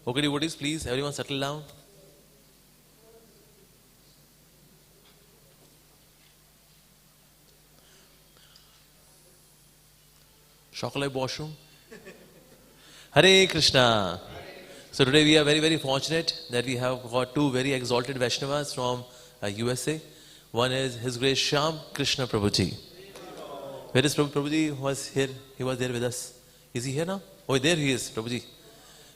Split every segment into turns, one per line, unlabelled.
Okay, devotees, please, everyone settle down. Chocolate washroom. Hare Krishna. So today we are very, very fortunate that we have got two very exalted Vaishnavas from USA. One is His Grace Shyam Krishna Prabhuji. Where is Prabhuji? Who was here? He was there with us. Is he here now? Oh, there he is, Prabhuji.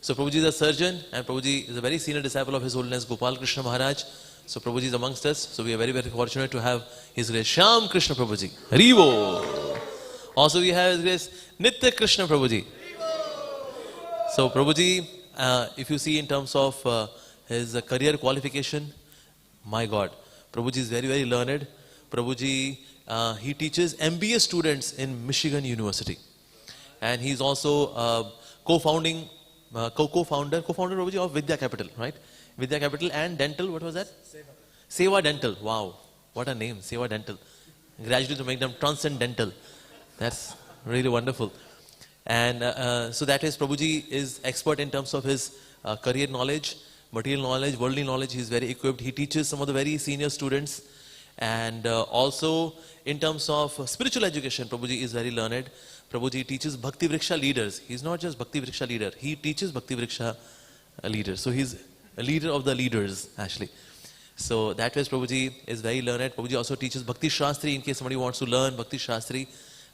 So Prabhuji is a surgeon and Prabhuji is a very senior disciple of His Holiness Gopal Krishna Maharaj. So Prabhuji is amongst us. So we are very, very fortunate to have His Grace Shyam Krishna Prabhuji. Haribo. Also we have His Grace Nitya Krishna Prabhuji. So Prabhuji, if you see in terms of his career qualification, my God, Prabhuji is very, very learned. Prabhuji, he teaches MBA students in Michigan University. And he's also co-founder Prabhuji of Vidya Capital, right? Vidya Capital and Dental, what was that? Seva Dental. Wow, what a name, Seva Dental. Gradually to make them transcendental. That's really wonderful. And so that is, Prabhuji is expert in terms of his career knowledge, material knowledge, worldly knowledge. He's very equipped. He teaches some of the very senior students. And also in terms of spiritual education, Prabhuji is very learned. Prabhuji teaches Bhakti Vriksha leaders. He's not just Bhakti Vriksha leader. He teaches Bhakti Vriksha leaders. So he's a leader of the leaders, actually. So that way Prabhuji is very learned. Prabhuji also teaches Bhakti Shastri in case somebody wants to learn Bhakti Shastri.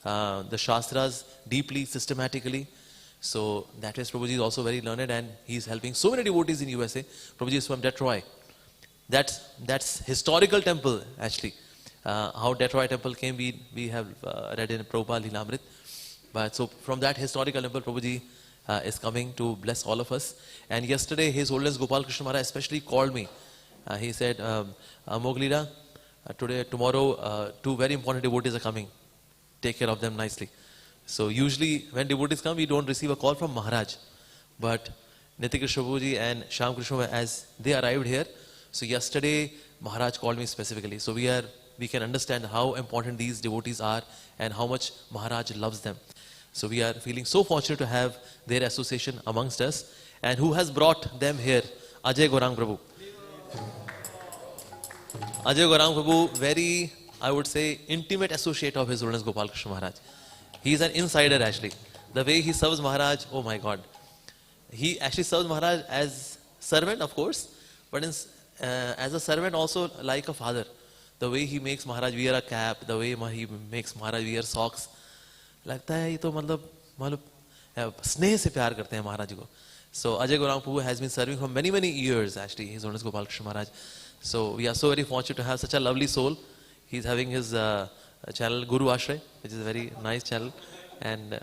The Shastras deeply, systematically. So that way Prabhuji is also very learned and he's helping so many devotees in USA. Prabhuji is from Detroit. That's historical temple actually. How Detroit temple came, we have read in Prabhupada Leelamrit. But so from that historical temple, Prabhuji is coming to bless all of us. And yesterday His Holiness Gopal Krishna Maharaj especially called me. He said, Moglira, tomorrow two very important devotees are coming. Take care of them nicely. So usually when devotees come, we don't receive a call from Maharaj. But Nitya Krishna Prabhuji and Shyam Krishna, as they arrived here, so yesterday Maharaj called me specifically. So we can understand how important these devotees are and how much Maharaj loves them. So we are feeling so fortunate to have their association amongst us. And who has brought them here? Ajay Gaurang Prabhu. Ajay Gaurang Prabhu, very, I would say, intimate associate of His Holiness Gopal Krishna Maharaj. He is an insider actually. The way he serves Maharaj, oh my God. He actually serves Maharaj as servant, of course, but as a servant also like a father. The way he makes Maharaj wear a cap, the way he makes Maharaj wear socks. लगता है ये तो मतलब स्नेह से प्यार करते हैं महाराज को. So Ajay Gaurang Prabhu has been serving for many, many years actually. His Holiness Gopal Krishna Maharaj. So we are so very fortunate to have such a lovely soul. He's having his channel Guru Ashray, which is a very nice channel, and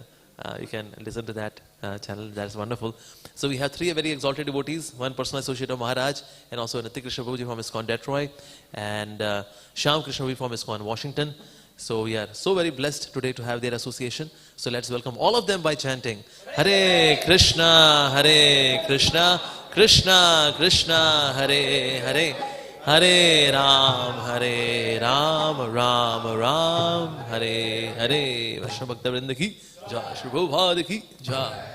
you can listen to that channel. That's wonderful. So we have three very exalted devotees, one personal associate of Maharaj, and also Nitya Krishna Prabhuji from ISKCON Detroit, and Shyam Krishna Prabhuji from ISKCON Washington. So we are so very blessed today to have their association. So let's welcome all of them by chanting Hare Krishna, Krishna Krishna, Hare Hare. Hare Ram, Ram Ram, Hare Hare. Vaishnava Bhakta Vrinda ki jai, Shri Prabhupada ki jai.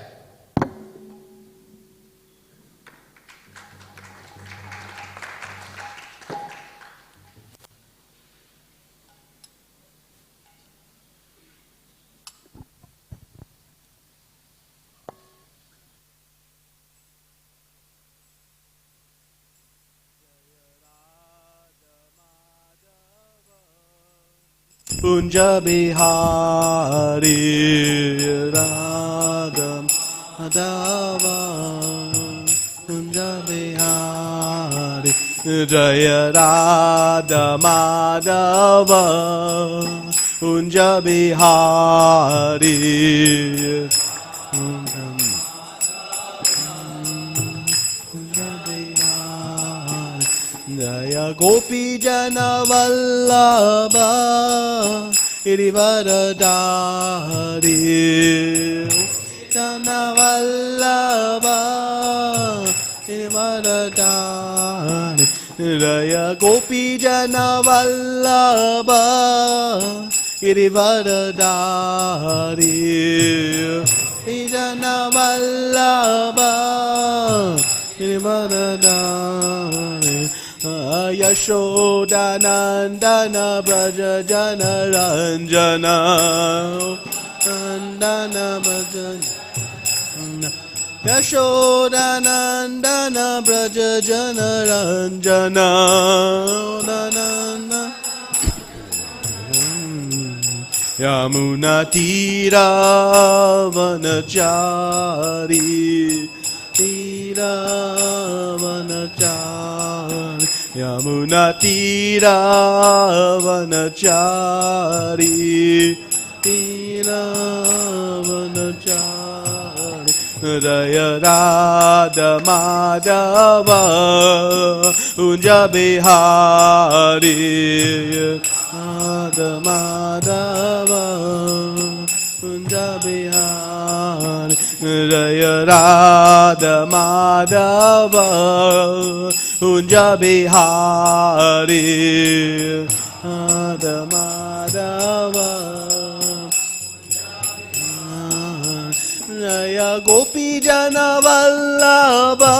Kunja Bihari Radha Madhava Kunja Bihari Jaya Radha Madhava Kunja Bihari Jaya Gopi Jana Vallabha Girivaradhari Jana Vallabha Girivaradhari Jaya Gopi Jana Vallabha Girivaradhari Jana Vallabha Varadari Yashodanandana Braja Jana Ranjana Nandana Braja Yashodanandana Braja Jana Ranjana Nanana Yamuna Tira Vanachari Tira Vanachari Yamuna Tira Vanachari Tira Vanachari Raya Radha Madhava Unja Bihari Radha Madhava Unja Bihari Raya Radha Madhava Unja Bihari Radha Madhava Jaya Gopi Jana Vallabha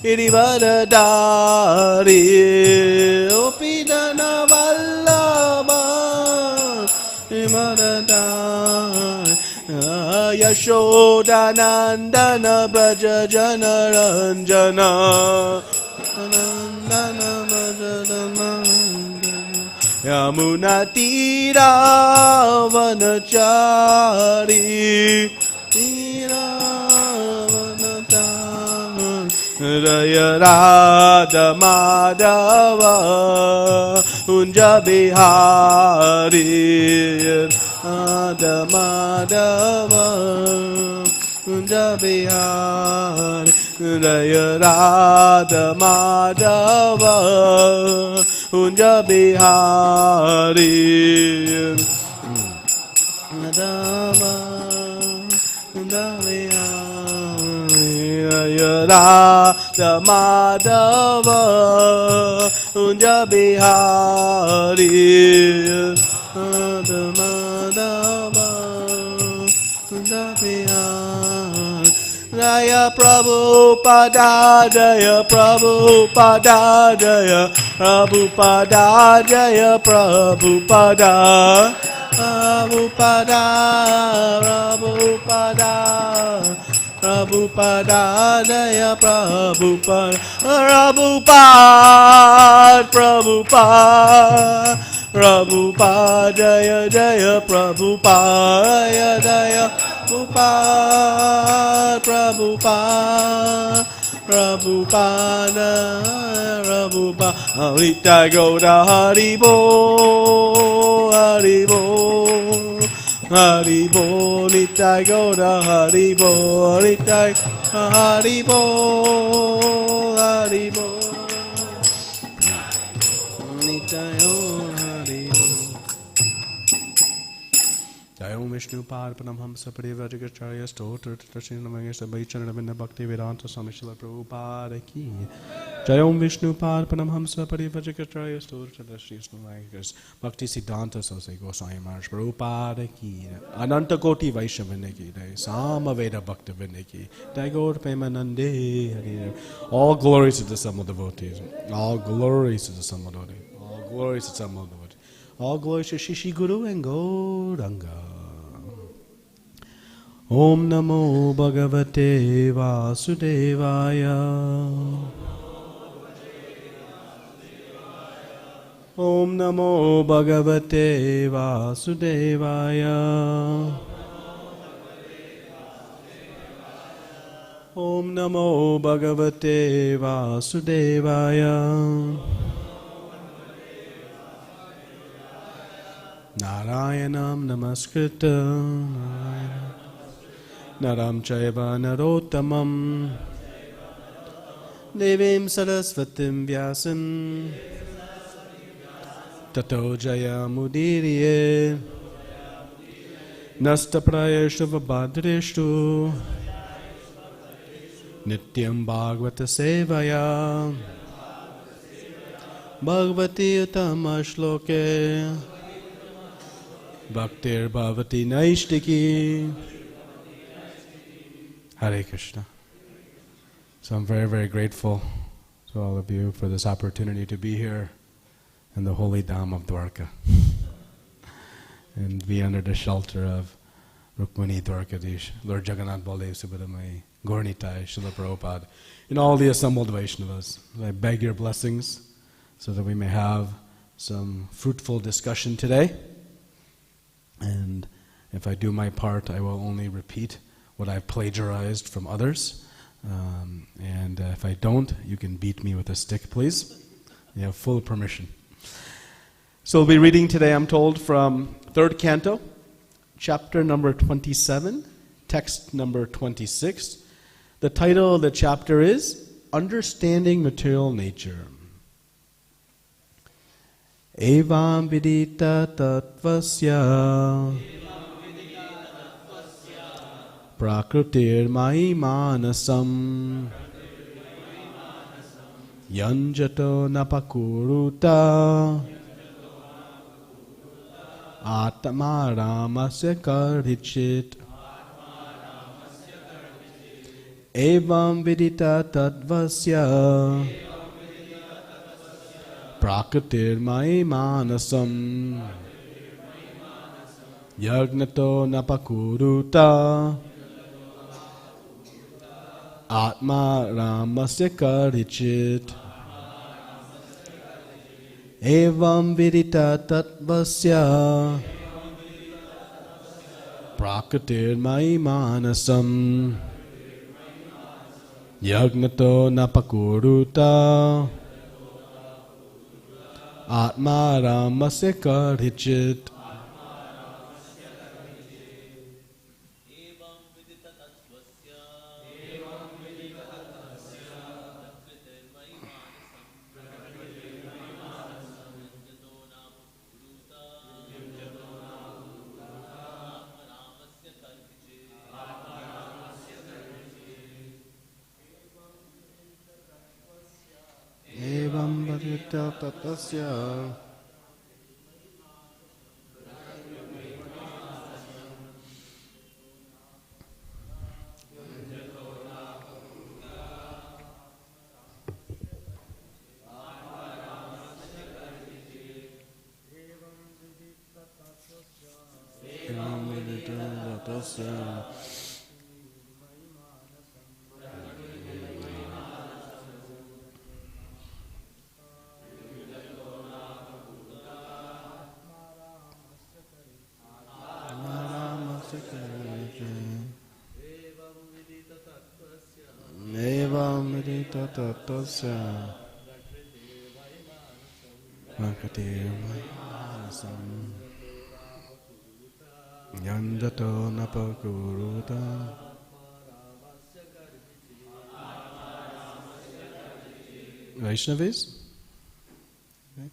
Irivaradari Gopi Jana Vallabha Irivaradari Yashodanandana Braja Jana Ranjana Nandana Braja Jana Yamuna Tira Vanachari Tira Vanachari Raya Radha Madhava Unja Bihari Radha Madhava Unja Bihari Raya Radha Madhava Unja Bihari Madhava Unja Bihari Raya Radha Madhava Unja Bihari Radha Madhava Unja Bihari Jaya Prabhupada Jaya Prabhupada Jaya Prabhupada Jaya Prabhupada Prabhupada Prabhupada Prabhupada Jaya Prabhupada Prabhupada Prabhupada Prabhupada Jaya Jaya Prabhupada Jaya Prabhupada Prabhupada Prabhupada Prabhupada Harita Goda Haribo Haribo Haribo Nitya Goda Haribo Nitya Haribo Haribo Nitya Haribo Jayom Vishnu Parpanam Hamsa Parivajagacharya Stotra Tashin Mangesha Baichana Vinda Bhakti Vedanta Samishila Prabhupada Ki Jayom Vishnu Parpanam Hamsa Parivajagacharya Stotra Tashin Mangesha Bhakti Siddhanta Sasai Gosai Maharaj Prabhupada Ki Ananta Koti Vaishya Vinaki Sama Veda Bhakti Vinaki Tagore Pemanande Hari All glories to the Sama devotees. All glories to the Sama devotees. All glories to the Sama devotees. All glories to Shishi Guru and Gauranga. Om Namo Bhagavate Vasudevaya. Om Namo Bhagavate Vasudevaya. Om Namo Bhagavate Vasudevaya. Narayanam Namaskritta Naram Chaiva Narottamam Devim Sarasvatim Vyasam Tato Jaya Mudiriye Nasta Prayeshu Vabhadreshtu Nityam Bhagavata Sevaya Bhagavati Uttama Shloke Bhaktir Bhavati Naishtiki. Hare Krishna. So I'm very, very grateful to all of you for this opportunity to be here in the holy Dham of Dwarka and be under the shelter of Rukmani Dwarkadish, Lord Jagannath Baldev Subhadamai, Gaurnitai, Srila Prabhupada, and all the assembled Vaishnavas. I beg your blessings so that we may have some fruitful discussion today. And if I do my part, I will only repeat what I've plagiarized from others. And if I don't, you can beat me with a stick, please. You have full permission. So we'll be reading today, I'm told, from 3rd Canto, chapter number 27, text number 26. The title of the chapter is Understanding Material Nature. Evam vidita tattvasya prakritir mai manasam yanjato napakuruta atma ramasya karhichit. Evam vidita tattvasya prakritir mai manasam yagnato napakuruta atma ramasya karhichit. Evam vidita tattvasya prakritir mai manasam yagnato napakuruta atma ramasya karhichit. Evam vidita tattvasya Evam vidita tattvasya prakritir mai manasam yanjato napakuruta. Vaishnavis? Okay.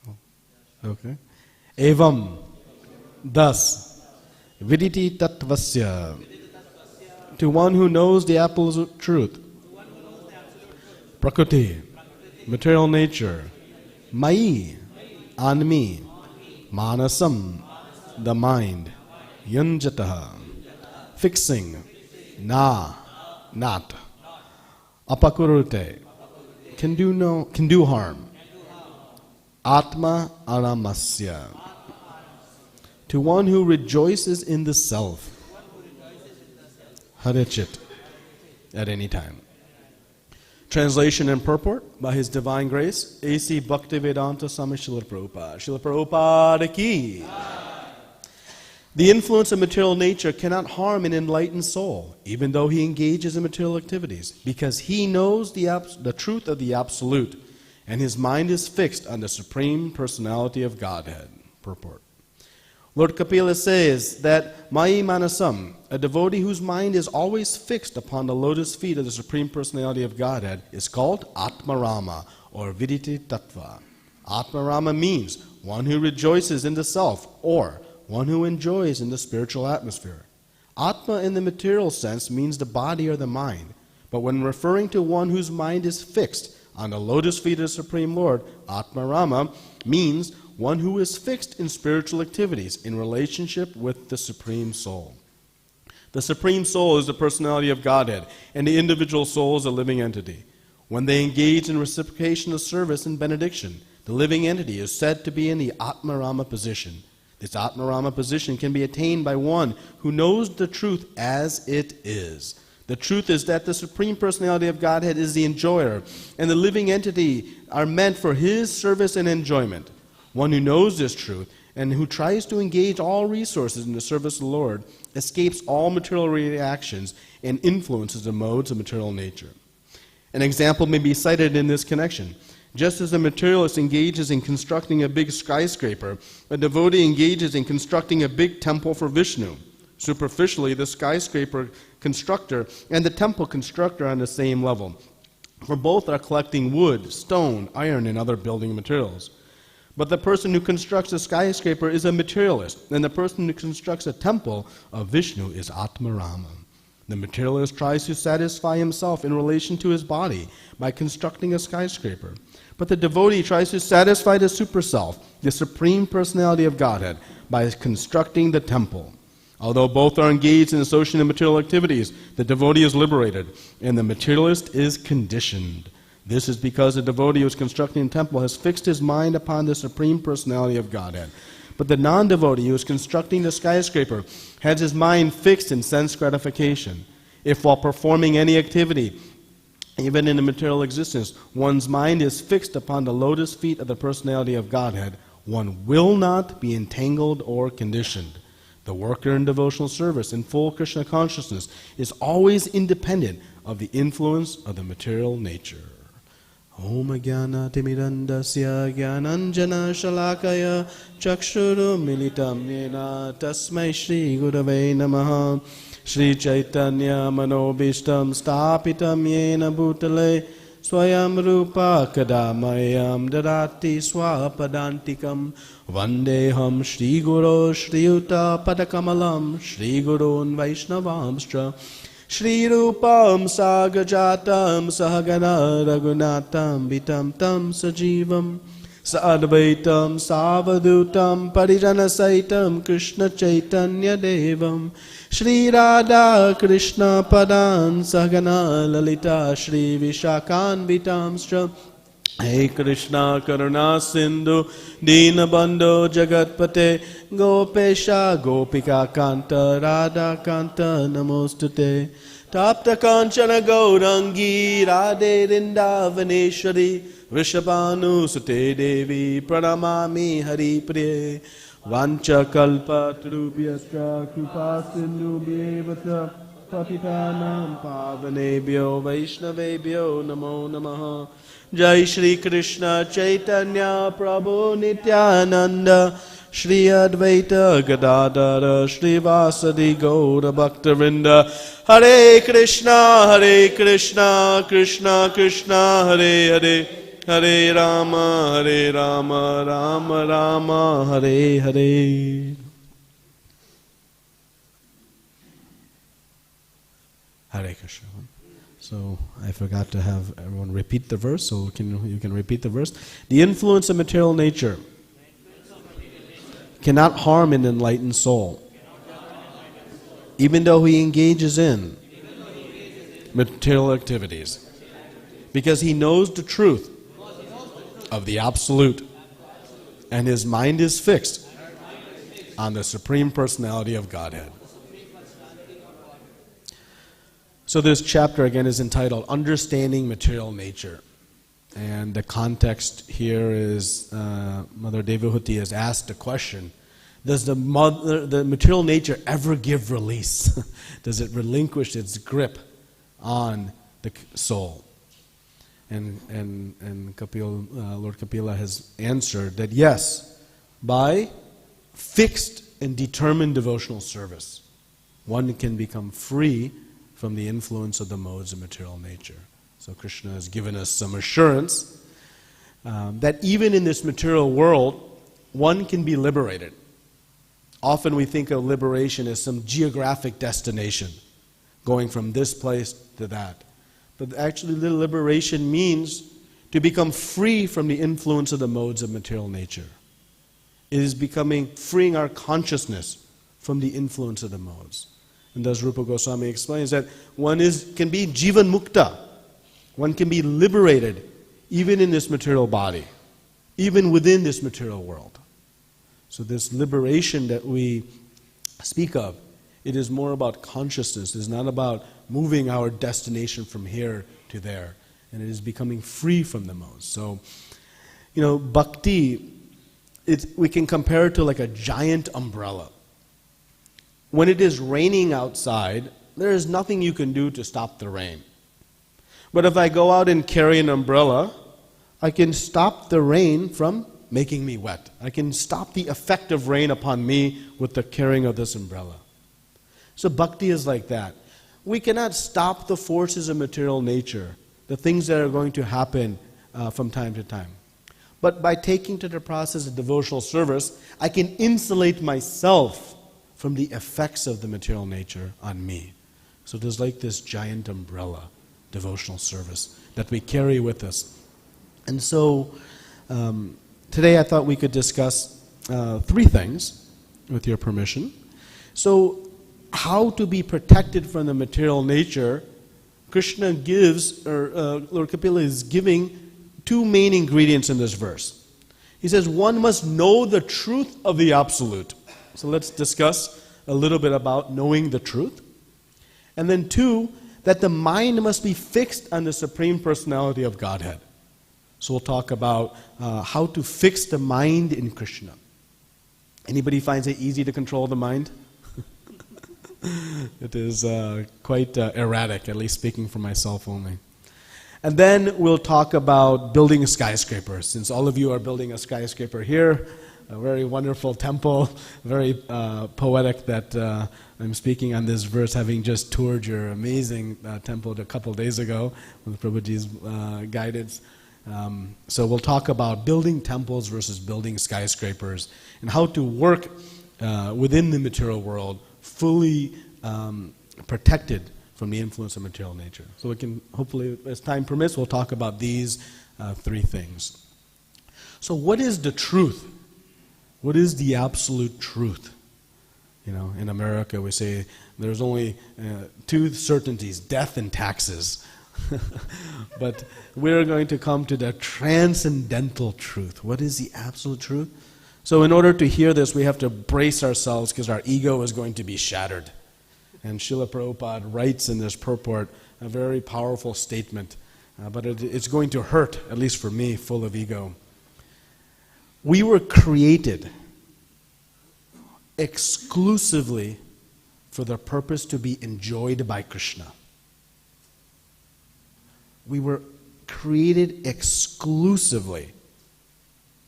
Oh. Okay. Evam, thus, viditi tattvasya, to one who knows the absolute truth, prakriti, material nature, mai, on me, manasam, the mind, yunjataha, fixing, na, not, apakurute, can do harm, atma aramasya, to one who rejoices in the self, harichit, at any time. Translation and purport by His Divine Grace, A.C. Bhaktivedanta Swami Srila Prabhupada. Srila Prabhupada ki. The influence of material nature cannot harm an enlightened soul, even though he engages in material activities, because he knows the truth of the Absolute, and his mind is fixed on the Supreme Personality of Godhead. Purport. Lord Kapila says that Mai Manasam, a devotee whose mind is always fixed upon the lotus feet of the Supreme Personality of Godhead, is called Atmarama, or Viditi Tattva. Atmarama means one who rejoices in the self, or one who enjoys in the spiritual atmosphere. Atma in the material sense means the body or the mind, but when referring to one whose mind is fixed on the lotus feet of the Supreme Lord, Atmarama means one who is fixed in spiritual activities in relationship with the Supreme Soul. The Supreme Soul is the personality of Godhead, and the individual soul is a living entity. When they engage in reciprocation of service and benediction, the living entity is said to be in the Atmarama position. This Atmarama position can be attained by one who knows the truth as it is. The truth is that the Supreme Personality of Godhead is the enjoyer, and the living entity are meant for His service and enjoyment. One who knows this truth and who tries to engage all resources in the service of the Lord escapes all material reactions and influences the modes of material nature. An example may be cited in this connection. Just as a materialist engages in constructing a big skyscraper, a devotee engages in constructing a big temple for Vishnu. Superficially, the skyscraper constructor and the temple constructor are on the same level, for both are collecting wood, stone, iron, and other building materials. But the person who constructs a skyscraper is a materialist, and the person who constructs a temple of Vishnu is Atmarama. The materialist tries to satisfy himself in relation to his body by constructing a skyscraper. But the devotee tries to satisfy the Superself, the Supreme Personality of Godhead, by constructing the temple. Although both are engaged in associating in material activities, the devotee is liberated, and the materialist is conditioned. This is because the devotee who is constructing the temple has fixed his mind upon the Supreme Personality of Godhead. But the non-devotee who is constructing the skyscraper has his mind fixed in sense gratification. If while performing any activity, even in the material existence, one's mind is fixed upon the lotus feet of the Personality of Godhead, one will not be entangled or conditioned. The worker in devotional service in full Krishna consciousness is always independent of the influence of the material nature. Om Jnana Timirandasya Jnananjana Shalakaya Chakshuru Militam Yena Tasmai Shri Gurave Namaha Shri Chaitanya Manobishtam Stapitam Yena Bhutale Swayam Rupa Kadamayam Dadati Swapadantikam Vandeham Shri Guru Shri Yuta Padakamalam Shri Gurun Vaishnavamstra Shri Rupam Sagajatam Sahagana Raghunatam Vitam Tam Sajivam Sadvaitam Savadutam Parijana Saitam Krishna Chaitanya Devam Shri Radha Krishna Padan Sahagana Lalita Shri Vishakan Vitamstra Hey Krishna Karuna Sindhu Dinabandhu Jagatpate Gopesha Gopika Kanta Radha Kanta Namostute Tapta Kanchana Gaurangi Radhe Rindavaneshwari Vrishabhanu Sute Devi Pranamami Hari Priye Vancha Kalpa Trubhyascha Krupa Sindhu Bhevata Patitanam Pavanebhyo Vaishnavebhyo Namo Namaha Jai Shri Krishna Chaitanya Prabhu Nityananda Shri Advaita Gadadara Shri Vasadi Gaura Bhaktavinda Hare Krishna Krishna Krishna Hare Hare Hare Rama Rama Rama Hare Hare Hare Krishna. So I forgot to have everyone repeat the verse, so you can repeat the verse. The influence of material nature cannot harm an enlightened soul, even though he engages in material activities, because he knows the truth of the Absolute, and his mind is fixed on the Supreme Personality of Godhead. So this chapter again is entitled Understanding Material Nature. And the context here is Mother Devahuti has asked the question, does the material nature ever give release? Does it relinquish its grip on the soul? And Lord Kapila has answered that yes, by fixed and determined devotional service, one can become free from the influence of the modes of material nature. So Krishna has given us some assurance that even in this material world, one can be liberated. Often we think of liberation as some geographic destination, going from this place to that. But actually liberation means to become free from the influence of the modes of material nature. It is freeing our consciousness from the influence of the modes. And thus Rupa Goswami explains that one can be jivan mukta. One can be liberated even in this material body, even within this material world. So this liberation that we speak of, it is more about consciousness. It is not about moving our destination from here to there. And it is becoming free from the modes. So, bhakti, we can compare it to like a giant umbrella. When it is raining outside, there is nothing you can do to stop the rain. But if I go out and carry an umbrella, I can stop the rain from making me wet. I can stop the effect of rain upon me with the carrying of this umbrella. So bhakti is like that. We cannot stop the forces of material nature, the things that are going to happen from time to time. But by taking to the process of devotional service, I can insulate myself from the effects of the material nature on me. So there's like this giant umbrella, devotional service, that we carry with us. And so today I thought we could discuss 3 things, with your permission. So how to be protected from the material nature, Krishna gives, or Lord Kapila is giving 2 main ingredients in this verse. He says one must know the truth of the Absolute. So let's discuss a little bit about knowing the truth. And then 2, that the mind must be fixed on the Supreme Personality of Godhead. So we'll talk about how to fix the mind in Krishna. Anybody finds it easy to control the mind? It is quite erratic, at least speaking for myself only. And then we'll talk about building skyscrapers. Since all of you are building a skyscraper here, a very wonderful temple, very poetic that I'm speaking on this verse, having just toured your amazing temple a couple days ago with Prabhuji's guidance. So we'll talk about building temples versus building skyscrapers and how to work within the material world fully protected from the influence of material nature. So we can, hopefully, as time permits, we'll talk about these 3 things. So what is the truth? What is the absolute truth? In America we say there's only 2 certainties, death and taxes. But we're going to come to the transcendental truth. What is the absolute truth? So in order to hear this, we have to brace ourselves because our ego is going to be shattered. And Srila Prabhupada writes in this purport a very powerful statement, but it's going to hurt, at least for me, full of ego. We were created exclusively for the purpose to be enjoyed by Krishna. We were created exclusively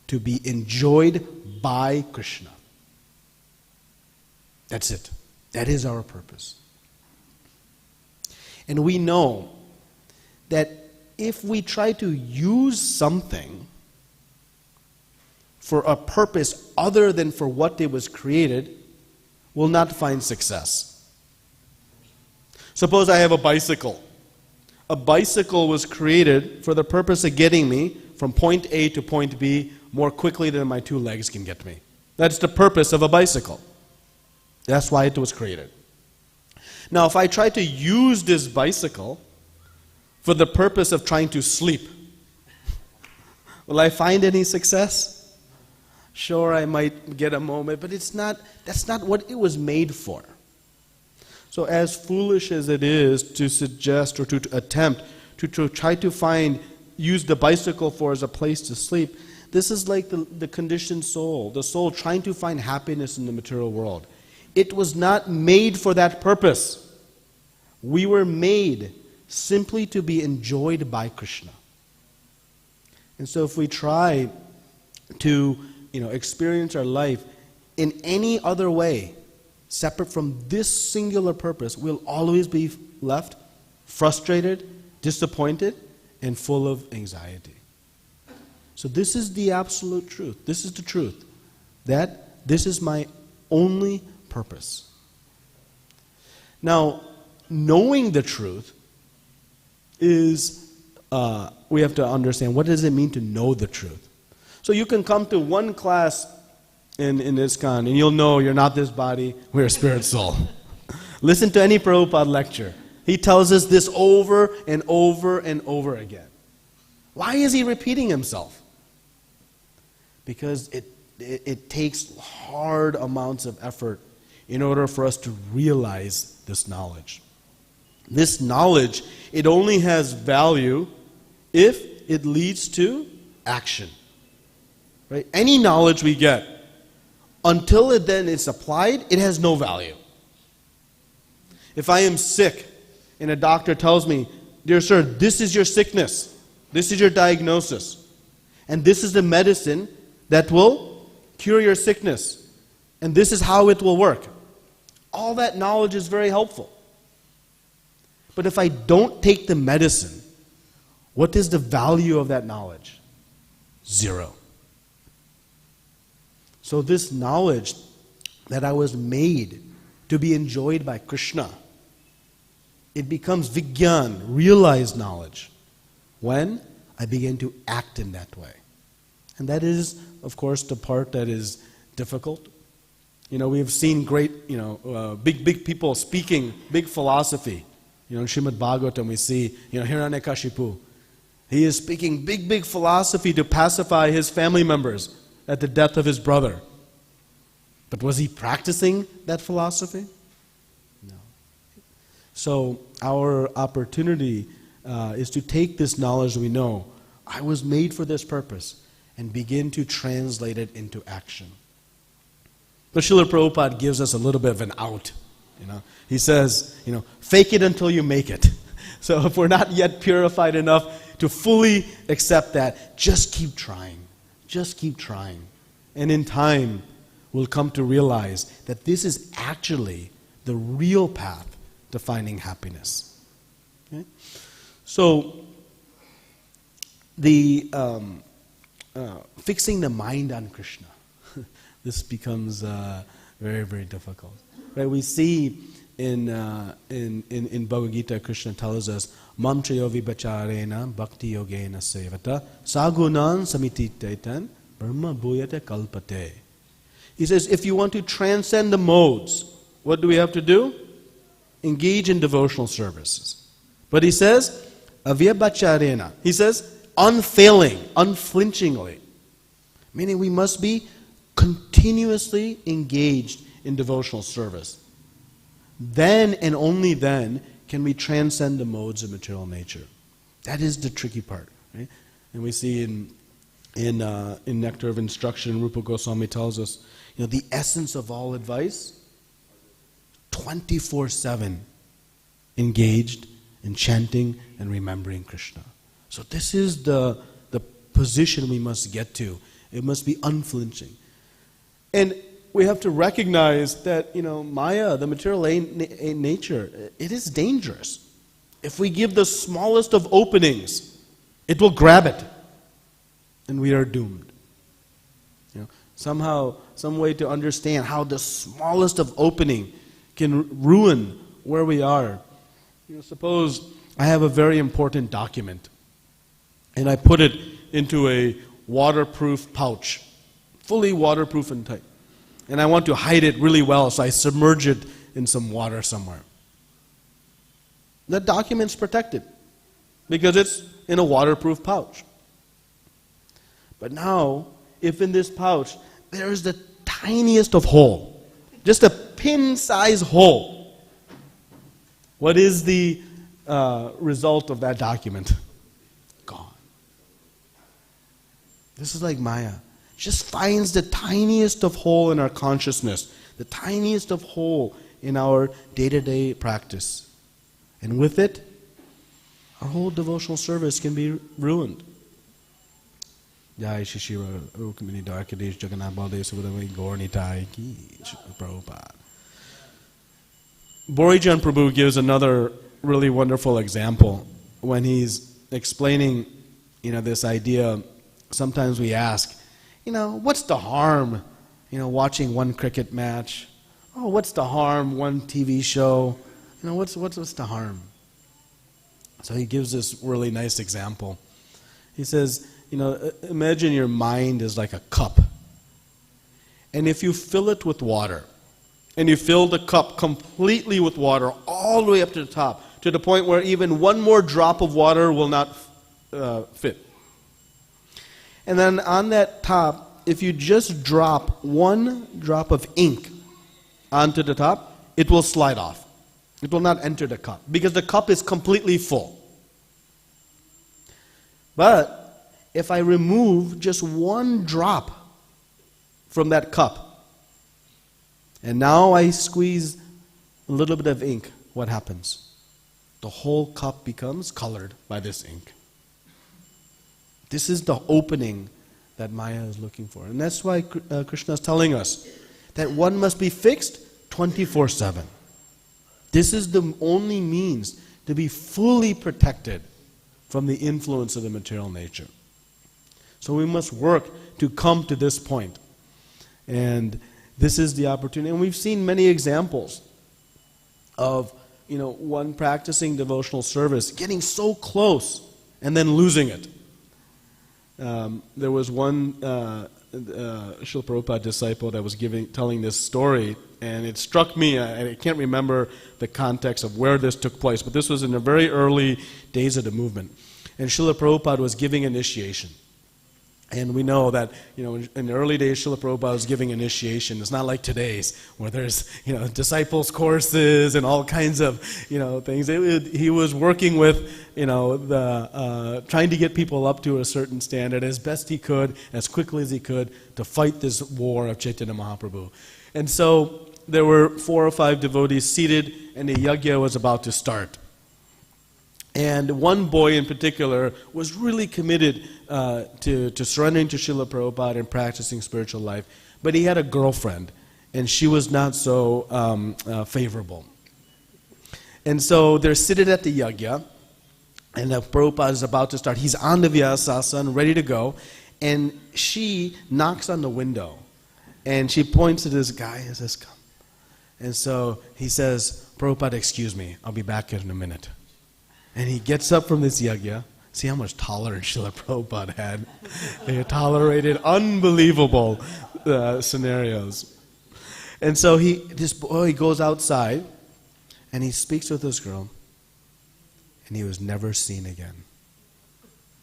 to be enjoyed by Krishna. That's it. That is our purpose. And we know that if we try to use something for a purpose other than for what it was created, we'll not find success. Suppose I have a bicycle. A bicycle was created for the purpose of getting me from point A to point B more quickly than my 2 legs can get me. That's the purpose of a bicycle. That's why it was created. Now, if I try to use this bicycle for the purpose of trying to sleep, will I find any success? Sure, I might get a moment, but that's not what it was made for. So as foolish as it is to suggest or to attempt to try to use the bicycle as a place to sleep, this is like the conditioned soul, the soul trying to find happiness in the material world. It was not made for that purpose. We were made simply to be enjoyed by Krishna. And so if we try to experience our life in any other way, separate from this singular purpose, we'll always be left frustrated, disappointed, and full of anxiety. So this is the absolute truth. This is the truth. That this is my only purpose. Now, knowing the truth is, we have to understand, what does it mean to know the truth? So you can come to one class in ISKCON and you'll know you're not this body, we're a spirit soul. Listen to any Prabhupada lecture. He tells us this over and over and over again. Why is he repeating himself? Because it takes hard amounts of effort in order for us to realize this knowledge. This knowledge, it only has value if it leads to action. Right? Any knowledge we get, until it then is applied, it has no value. If I am sick and a doctor tells me, dear sir, this is your sickness, this is your diagnosis, and this is the medicine that will cure your sickness, and this is how it will work. All that knowledge is very helpful. But if I don't take the medicine, what is the value of that knowledge? Zero. So this knowledge that I was made to be enjoyed by Krishna, it becomes Vigyan, realized knowledge, when I begin to act in that way. And that is, of course, the part that is difficult. You know, we've seen great, big people speaking big philosophy. You know, in Srimad Bhagavatam we see, Hiranyakashipu. He is speaking big philosophy to pacify his family members at the death of his brother. But was he practicing that philosophy? No. So our opportunity is to take this knowledge we know, I was made for this purpose, and begin to translate it into action. But Srila Prabhupada gives us a little bit of an out. He says, fake it until you make it. So if we're not yet purified enough to fully accept that, just keep trying. Just keep trying. And in time, we'll come to realize that this is actually the real path to finding happiness. Okay? So, the fixing the mind on Krishna, this becomes very, very difficult. Right? We see in Bhagavad Gita, Krishna tells us, Mam chayo vibacharena bhakti yogena sevata sagunan samititaitan brahma bhuyate kalpate. He says, if you want to transcend the modes, what do we have to do? Engage in devotional services. But he says, avyabacharena. He says, unfailing, unflinchingly. Meaning we must be continuously engaged in devotional service. Then and only then can we transcend the modes of material nature. That is the tricky part. Right? And we see in Nectar of Instruction, Rupa Goswami tells us, the essence of all advice, 24/7 engaged in chanting and remembering Krishna. So this is the position we must get to. It must be unflinching. And we have to recognize that, Maya, the material nature, it is dangerous. If we give the smallest of openings, it will grab it. And we are doomed. Somehow, some way to understand how the smallest of opening can ruin where we are. Suppose I have a very important document and I put it into a waterproof pouch, fully waterproof and tight. And I want to hide it really well, so I submerge it in some water somewhere. That document's protected because it's in a waterproof pouch. But now, if in this pouch there is the tiniest of hole, just a pin-size hole, what is the result of that document? Gone. This is like Maya. Just finds the tiniest of hole in our consciousness, the tiniest of hole in our day-to-day practice. And with it, our whole devotional service can be ruined. Jai Shishira Rukmini Dwarkadesh Jagannath Baldev Subhadami Gaurnitai Ki Prabhupada. Borijan Prabhu gives another really wonderful example when he's explaining, this idea. Sometimes we ask, what's the harm, watching one cricket match? Oh, what's the harm, one TV show? What's the harm? So he gives this really nice example. He says, imagine your mind is like a cup. And if you fill it with water, and you fill the cup completely with water all the way up to the top, to the point where even one more drop of water will not fit. And then on that top, if you just drop one drop of ink onto the top, it will slide off. It will not enter the cup because the cup is completely full. But if I remove just one drop from that cup, and now I squeeze a little bit of ink, what happens? The whole cup becomes colored by this ink. This is the opening that Maya is looking for. And that's why Krishna is telling us that one must be fixed 24/7. This is the only means to be fully protected from the influence of the material nature. So we must work to come to this point. And this is the opportunity. And we've seen many examples of, one practicing devotional service getting so close and then losing it. There was one Srila Prabhupada disciple that was telling this story, and it struck me. I can't remember the context of where this took place, but this was in the very early days of the movement. And Srila Prabhupada was giving initiation. And we know that, in the early days, Srila Prabhupada was giving initiation. It's not like today's, where there's, disciples courses and all kinds of, things. He was working with, trying to get people up to a certain standard as best he could, as quickly as he could, to fight this war of Chaitanya Mahaprabhu. And so there were 4 or 5 devotees seated, and the yajna was about to start. And one boy in particular was really committed to surrendering to Srila Prabhupada and practicing spiritual life. But he had a girlfriend, and she was not so favorable. And so they're seated at the yajna, and the Prabhupada is about to start. He's on the Vyasasana, ready to go, and she knocks on the window. And she points to this guy and says, "Come." And so he says, "Prabhupada, excuse me, I'll be back in a minute." And he gets up from this yajna. See how much tolerance Srila Prabhupada had. They tolerated unbelievable scenarios. And so this boy goes outside, and he speaks with this girl, and he was never seen again.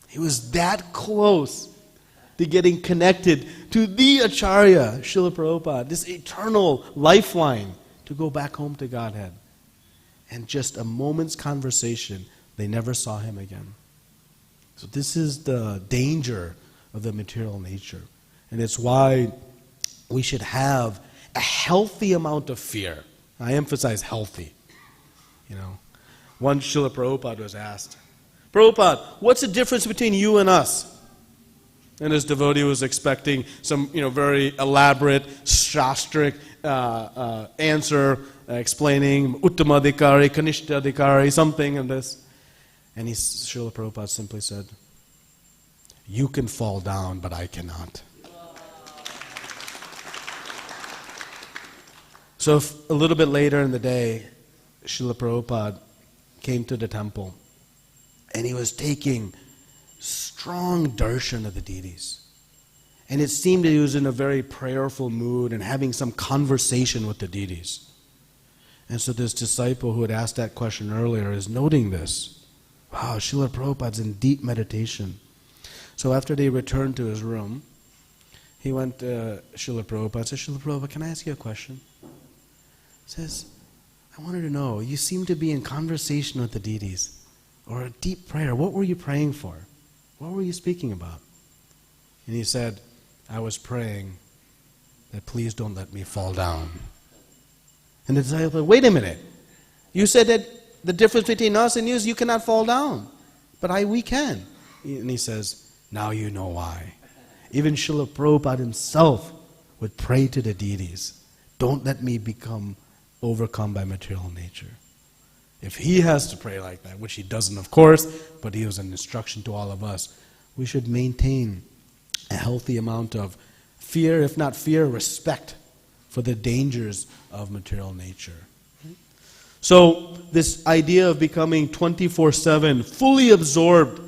He was that close to getting connected to the Acharya, Srila Prabhupada, this eternal lifeline to go back home to Godhead. And just a moment's conversation, they never saw him again. So this is the danger of the material nature. And it's why we should have a healthy amount of fear. I emphasize healthy. Once Srila Prabhupada was asked, "Prabhupada, what's the difference between you and us?" And his devotee was expecting some very elaborate, shastric answer explaining Uttamadhikari, Kanishtadhikari, something in this. And Srila Prabhupada simply said, "You can fall down, but I cannot." So a little bit later in the day, Srila Prabhupada came to the temple, and he was taking strong darshan of the deities. And it seemed that he was in a very prayerful mood and having some conversation with the deities. And so this disciple who had asked that question earlier is noting this. Wow, Srila Prabhupada's in deep meditation. So after they returned to his room, he went to Srila Prabhupada and said, "Srila Prabhupada, can I ask you a question?" He says, "I wanted to know, you seem to be in conversation with the deities, or a deep prayer. What were you praying for? What were you speaking about?" And he said, "I was praying that please don't let me fall down." And the disciple said, "Wait a minute. You said that the difference between us and you is you cannot fall down. But we can." And he says, "Now you know why." Even Srila Prabhupada himself would pray to the deities, "Don't let me become overcome by material nature." If he has to pray like that, which he doesn't of course, but he was an instruction to all of us, we should maintain a healthy amount of fear, if not fear, respect for the dangers of material nature. So this idea of becoming 24/7 fully absorbed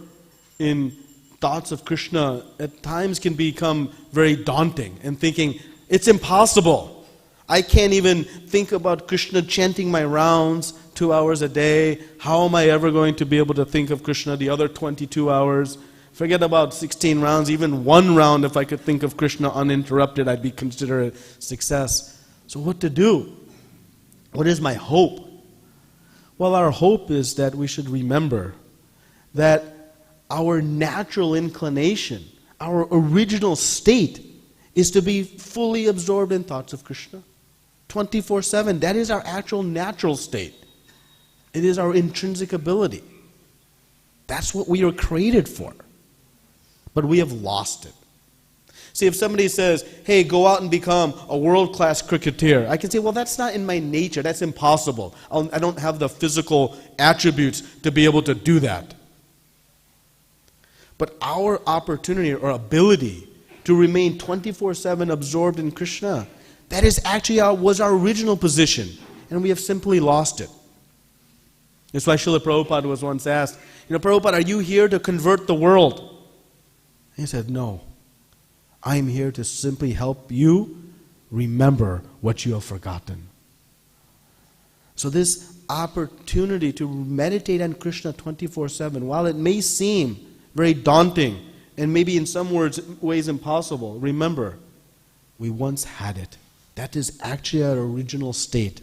in thoughts of Krishna at times can become very daunting and thinking, it's impossible. I can't even think about Krishna chanting my rounds 2 hours a day. How am I ever going to be able to think of Krishna the other 22 hours? Forget about 16 rounds, even one round, if I could think of Krishna uninterrupted, I'd be considered a success. So what to do? What is my hope? Well, our hope is that we should remember that our natural inclination, our original state, is to be fully absorbed in thoughts of Krishna. 24/7, that is our actual natural state. It is our intrinsic ability. That's what we are created for. But we have lost it. See, if somebody says, hey, go out and become a world-class cricketer, I can say, well, that's not in my nature. That's impossible. I don't have the physical attributes to be able to do that. But our opportunity or ability to remain 24/7 absorbed in Krishna, that is actually was our original position, and we have simply lost it. That's why Srila Prabhupada was once asked, Prabhupada, are you here to convert the world? And he said, no. I am here to simply help you remember what you have forgotten. So this opportunity to meditate on Krishna 24/7, while it may seem very daunting and maybe in some ways impossible, remember, we once had it. That is actually our original state.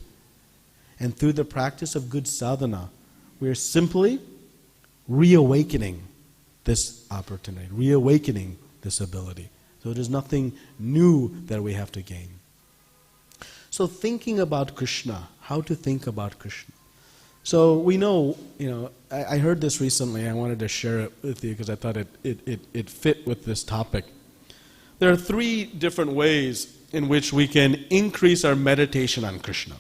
And through the practice of good sadhana, we are simply reawakening this opportunity, reawakening this ability. So it is nothing new that we have to gain. So thinking about Krishna, how to think about Krishna. So we know, I heard this recently. I wanted to share it with you because I thought it fit with this topic. There are 3 different ways in which we can increase our meditation on Krishna.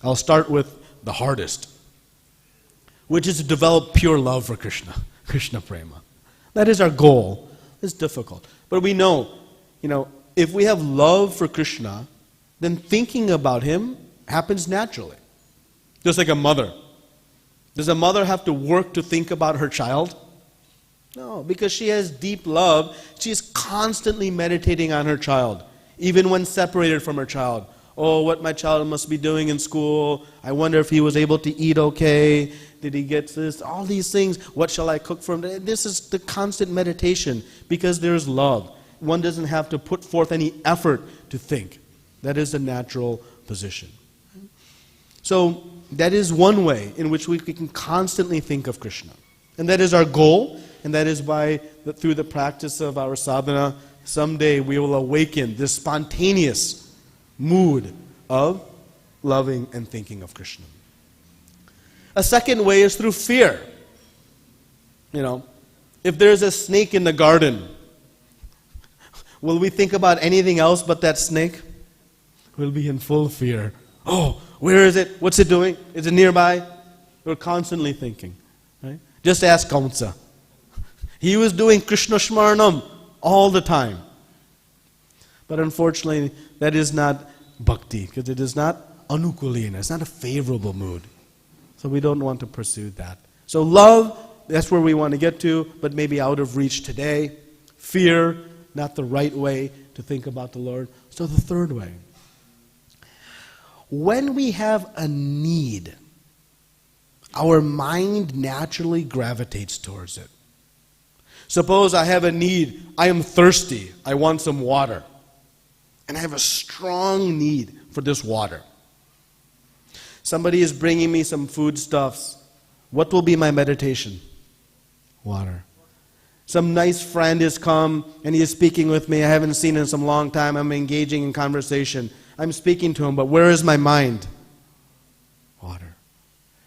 I'll start with the hardest, which is to develop pure love for Krishna, Krishna prema. That is our goal. It's difficult. But we know, if we have love for Krishna, then thinking about Him happens naturally. Just like a mother. Does a mother have to work to think about her child? No, because she has deep love. She is constantly meditating on her child, even when separated from her child. Oh, what my child must be doing in school. I wonder if he was able to eat okay. Did he get this? All these things. What shall I cook for him? This is the constant meditation because there is love. One doesn't have to put forth any effort to think. That is the natural position. So that is one way in which we can constantly think of Krishna. And that is our goal. And that is through the practice of our sadhana, someday we will awaken this spontaneous mood of loving and thinking of Krishna. A second way is through fear. If there's a snake in the garden, will we think about anything else but that snake? We'll be in full fear. Oh, where is it? What's it doing? Is it nearby? We're constantly thinking. Right? Just ask Kamsa. He was doing Krishna Shmaranam all the time. But unfortunately, that is not bhakti, because it is not anukulina. It's not a favorable mood. So we don't want to pursue that. So love, that's where we want to get to, but maybe out of reach today. Fear, not the right way to think about the Lord. So the third way. When we have a need, our mind naturally gravitates towards it. Suppose I have a need, I am thirsty, I want some water. And I have a strong need for this water. Somebody is bringing me some foodstuffs. What will be my meditation? Water. Some nice friend has come and he is speaking with me. I haven't seen him in some long time. I'm engaging in conversation. I'm speaking to him, but where is my mind? Water.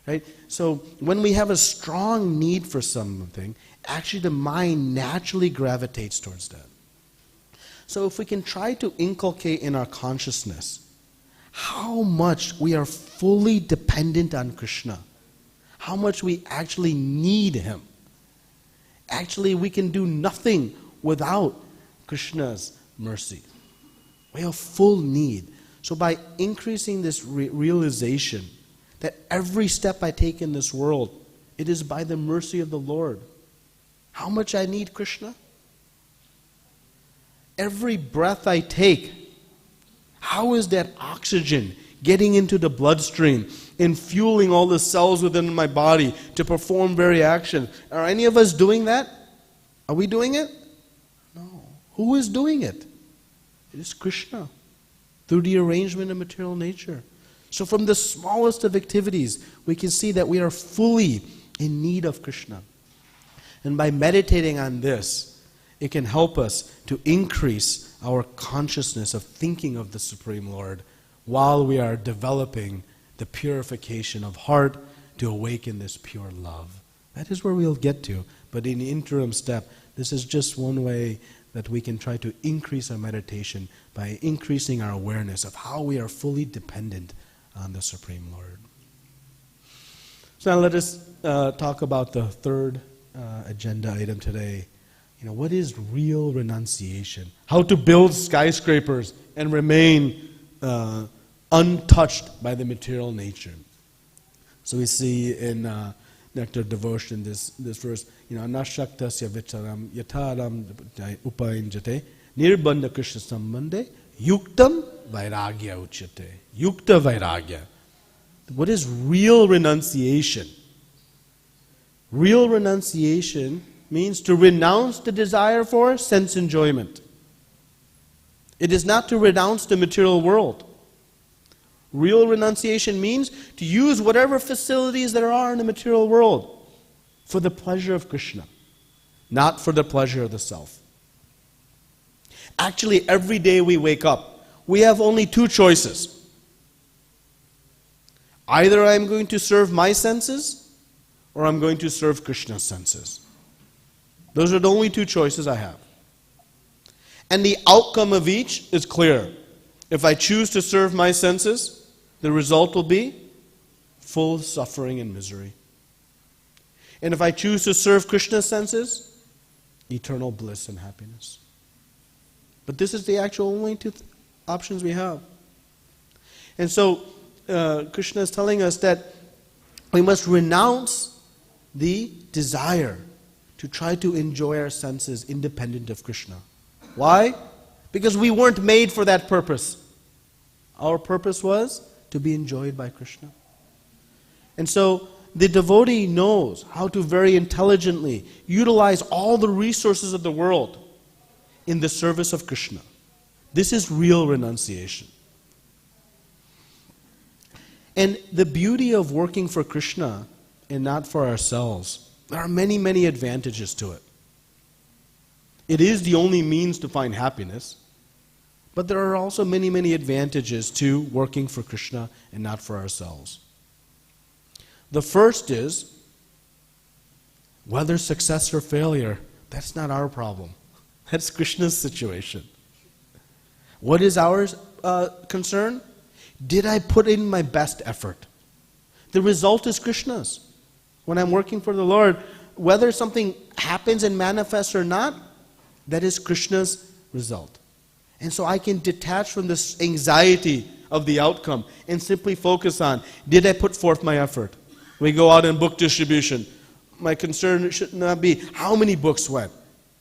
Right? So when we have a strong need for something, actually the mind naturally gravitates towards that. So if we can try to inculcate in our consciousness how much we are fully dependent on Krishna, how much we actually need Him. Actually, we can do nothing without Krishna's mercy. We have full need. So by increasing this realization that every step I take in this world, it is by the mercy of the Lord. How much I need Krishna? Every breath I take, how is that oxygen getting into the bloodstream and fueling all the cells within my body to perform various actions? Are any of us doing that? Are we doing it? No. Who is doing it? It is Krishna, through the arrangement of material nature. So from the smallest of activities, we can see that we are fully in need of Krishna. And by meditating on this, it can help us to increase our consciousness of thinking of the Supreme Lord while we are developing the purification of heart to awaken this pure love. That is where we'll get to. But in the interim step, this is just one way that we can try to increase our meditation by increasing our awareness of how we are fully dependent on the Supreme Lord. So now let us talk about the third agenda item today. What is real renunciation? How to build skyscrapers and remain untouched by the material nature. So we see in Nectar Devotion this verse, Nashaktasya vicharam yatharam upayinjate nirbandha Krishna sambandhe yuktam vairagya uchyate. Yukta vairagya. What is real renunciation? Real renunciation means to renounce the desire for sense enjoyment. It is not to renounce the material world. Real renunciation means to use whatever facilities there are in the material world for the pleasure of Krishna, not for the pleasure of the self. Actually, every day we wake up, we have only two choices. Either I'm going to serve my senses, or I'm going to serve Krishna's senses. Those are the only two choices I have. And the outcome of each is clear. If I choose to serve my senses, the result will be full suffering and misery. And if I choose to serve Krishna's senses, eternal bliss and happiness. But this is the actual only two options we have. And so, Krishna is telling us that we must renounce the desire to try to enjoy our senses independent of Krishna. Why? Because we weren't made for that purpose. Our purpose was to be enjoyed by Krishna. And so the devotee knows how to very intelligently utilize all the resources of the world in the service of Krishna. This is real renunciation. And the beauty of working for Krishna and not for ourselves, there are many, many advantages to it. It is the only means to find happiness, but there are also many, many advantages to working for Krishna and not for ourselves. The first is, whether success or failure, that's not our problem. That's Krishna's situation. What is our concern? Did I put in my best effort? The result is Krishna's. When I'm working for the Lord, whether something happens and manifests or not, that is Krishna's result. And so I can detach from this anxiety of the outcome and simply focus on, did I put forth my effort? We go out in book distribution. My concern should not be how many books went.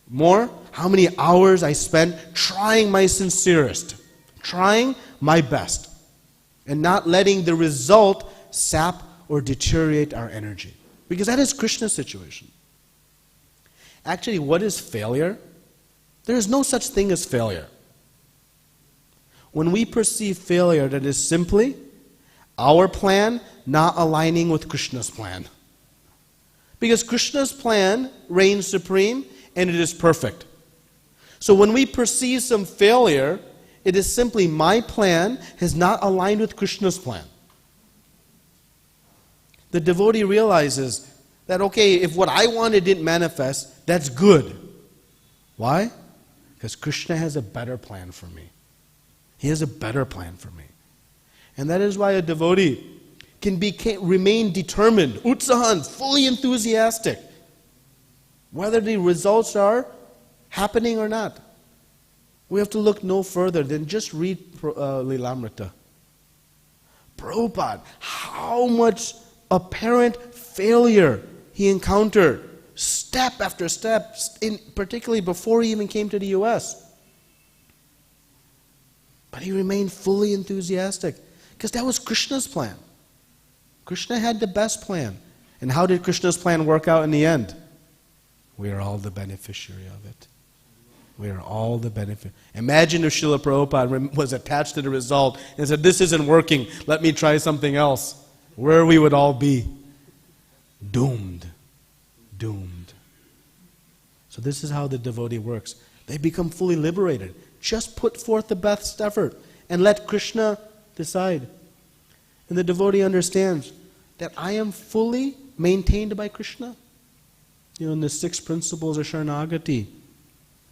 More, how many hours I spent trying my sincerest, trying my best, and not letting the result sap or deteriorate our energy. Because that is Krishna's situation. Actually, what is failure? There is no such thing as failure. When we perceive failure, that is simply our plan not aligning with Krishna's plan. Because Krishna's plan reigns supreme and it is perfect. So when we perceive some failure, it is simply my plan has not aligned with Krishna's plan. The devotee realizes that, okay, if what I wanted didn't manifest, that's good. Why? Because Krishna has a better plan for me. He has a better plan for me. And that is why a devotee can remain determined, utsahan, fully enthusiastic, whether the results are happening or not. We have to look no further than just read Lilamrita. Prabhupada, how much apparent failure he encountered, step after step, particularly before he even came to the U.S. But he remained fully enthusiastic because that was Krishna's plan. Krishna had the best plan. And how did Krishna's plan work out in the end? We are all the beneficiary of it. We are all the benefit. Imagine if Srila Prabhupada was attached to the result and said, this isn't working, let me try something else. Where we would all be. Doomed. Doomed. So this is how the devotee works. They become fully liberated. Just put forth the best effort and let Krishna decide. And the devotee understands that I am fully maintained by Krishna. You know, in the 6 principles of Sharanagati,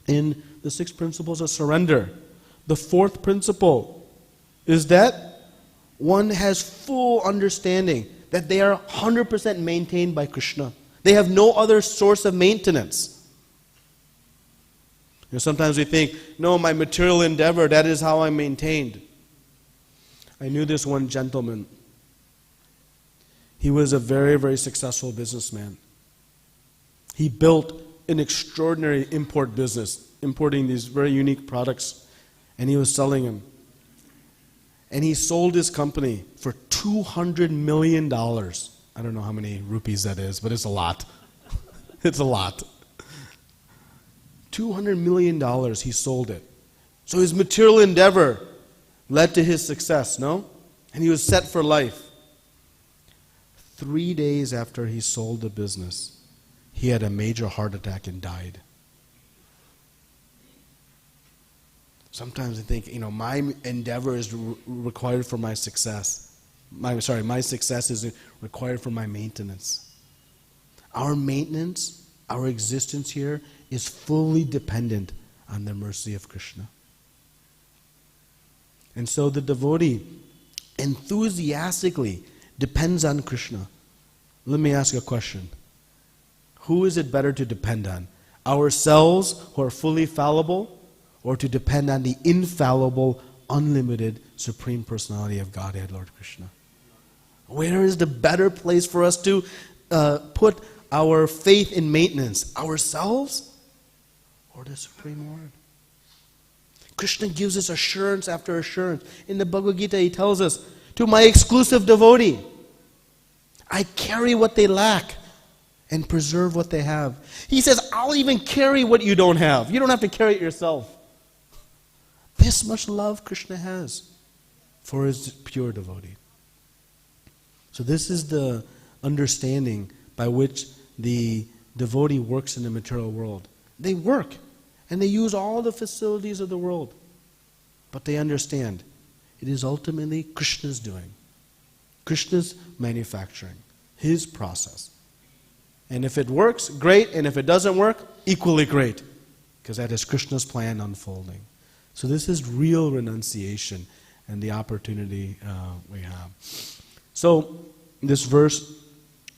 in the 6 principles of surrender, the 4th principle is that one has full understanding that they are 100% maintained by Krishna. They have no other source of maintenance. You know, sometimes we think, no, my material endeavor, that is how I'm maintained. I knew this one gentleman. He was a very, very successful businessman. He built an extraordinary import business, importing these very unique products, and he was selling them. And he sold his company for $200 million. I don't know how many rupees that is, but it's a lot. It's a lot. $200 million he sold it. So his material endeavor led to his success, no? And he was set for life. 3 days after he sold the business, he had a major heart attack and died. Sometimes I think, you know, my endeavor is required for my success. My success is required for my maintenance. Our maintenance, our existence here is fully dependent on the mercy of Krishna. And so the devotee enthusiastically depends on Krishna. Let me ask you a question. Who is it better to depend on? Ourselves, who are fully fallible, or to depend on the infallible, unlimited, Supreme Personality of Godhead, Lord Krishna? Where is the better place for us to put our faith in maintenance? Ourselves or the Supreme Lord? Krishna gives us assurance after assurance. In the Bhagavad Gita, he tells us, to my exclusive devotee, I carry what they lack and preserve what they have. He says, I'll even carry what you don't have. You don't have to carry it yourself. This much love Krishna has for his pure devotee. So this is the understanding by which the devotee works in the material world. They work and they use all the facilities of the world. But they understand it is ultimately Krishna's doing. Krishna's manufacturing. His process. And if it works, great. And if it doesn't work, equally great. Because that is Krishna's plan unfolding. So this is real renunciation and the opportunity we have. So this verse,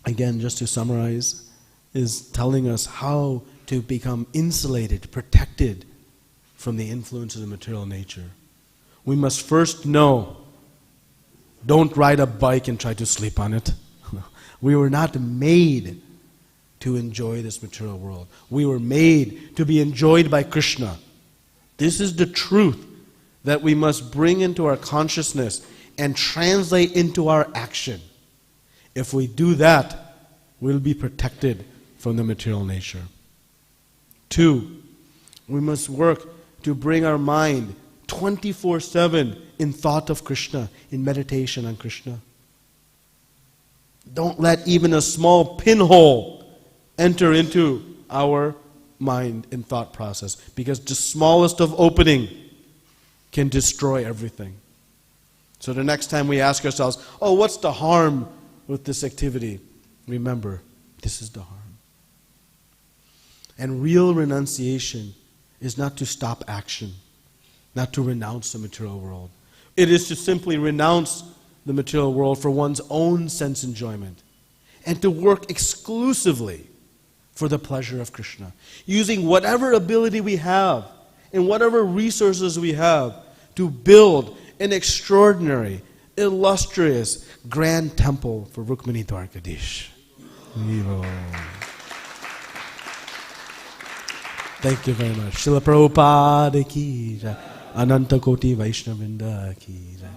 again, just to summarize, is telling us how to become insulated, protected from the influence of the material nature. We must first know, don't ride a bike and try to sleep on it. We were not made to enjoy this material world. We were made to be enjoyed by Krishna. This is the truth that we must bring into our consciousness and translate into our action. If we do that, we'll be protected from the material nature. 2, we must work to bring our mind 24/7 in thought of Krishna, in meditation on Krishna. Don't let even a small pinhole enter into our mind and thought process, because the smallest of opening can destroy everything. So the next time we ask ourselves, oh, what's the harm with this activity? Remember, this is the harm. And real renunciation is not to stop action, not to renounce the material world. It is to simply renounce the material world for one's own sense enjoyment and to work exclusively for the pleasure of Krishna, using whatever ability we have and whatever resources we have to build an extraordinary, illustrious, grand temple for Rukmini Dwarkadish. Thank you very much. Srila Prabhupada ki jai. Ananta Koti Vaishnavinda ki jai.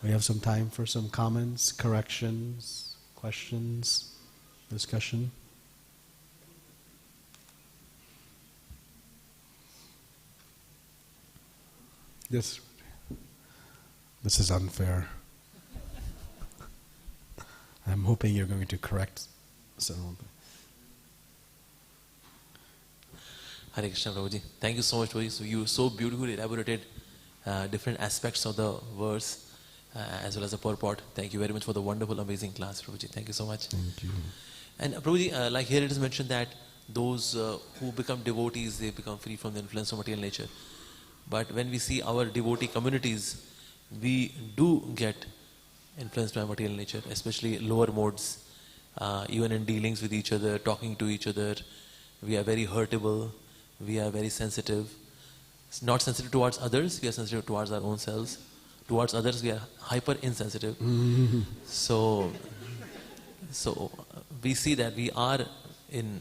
We have some time for some comments, corrections, questions, discussion. This is unfair. I'm hoping you're going to correct someone.
Hare Krishna, Prabhuji. Thank you so much, Prabhuji. So you so beautifully elaborated different aspects of the verse as well as the purport. Thank you very much for the wonderful, amazing class, Prabhuji. Thank you so much.
Thank you.
And Prabhuji, like here it is mentioned that those who become devotees, they become free from the influence of material nature. But when we see our devotee communities, we do get influenced by material nature, especially lower modes, even in dealings with each other, talking to each other. We are very hurtable, we are very sensitive. Not sensitive towards others, we are sensitive towards our own selves. Towards others, we are hyper insensitive. So we see that we are in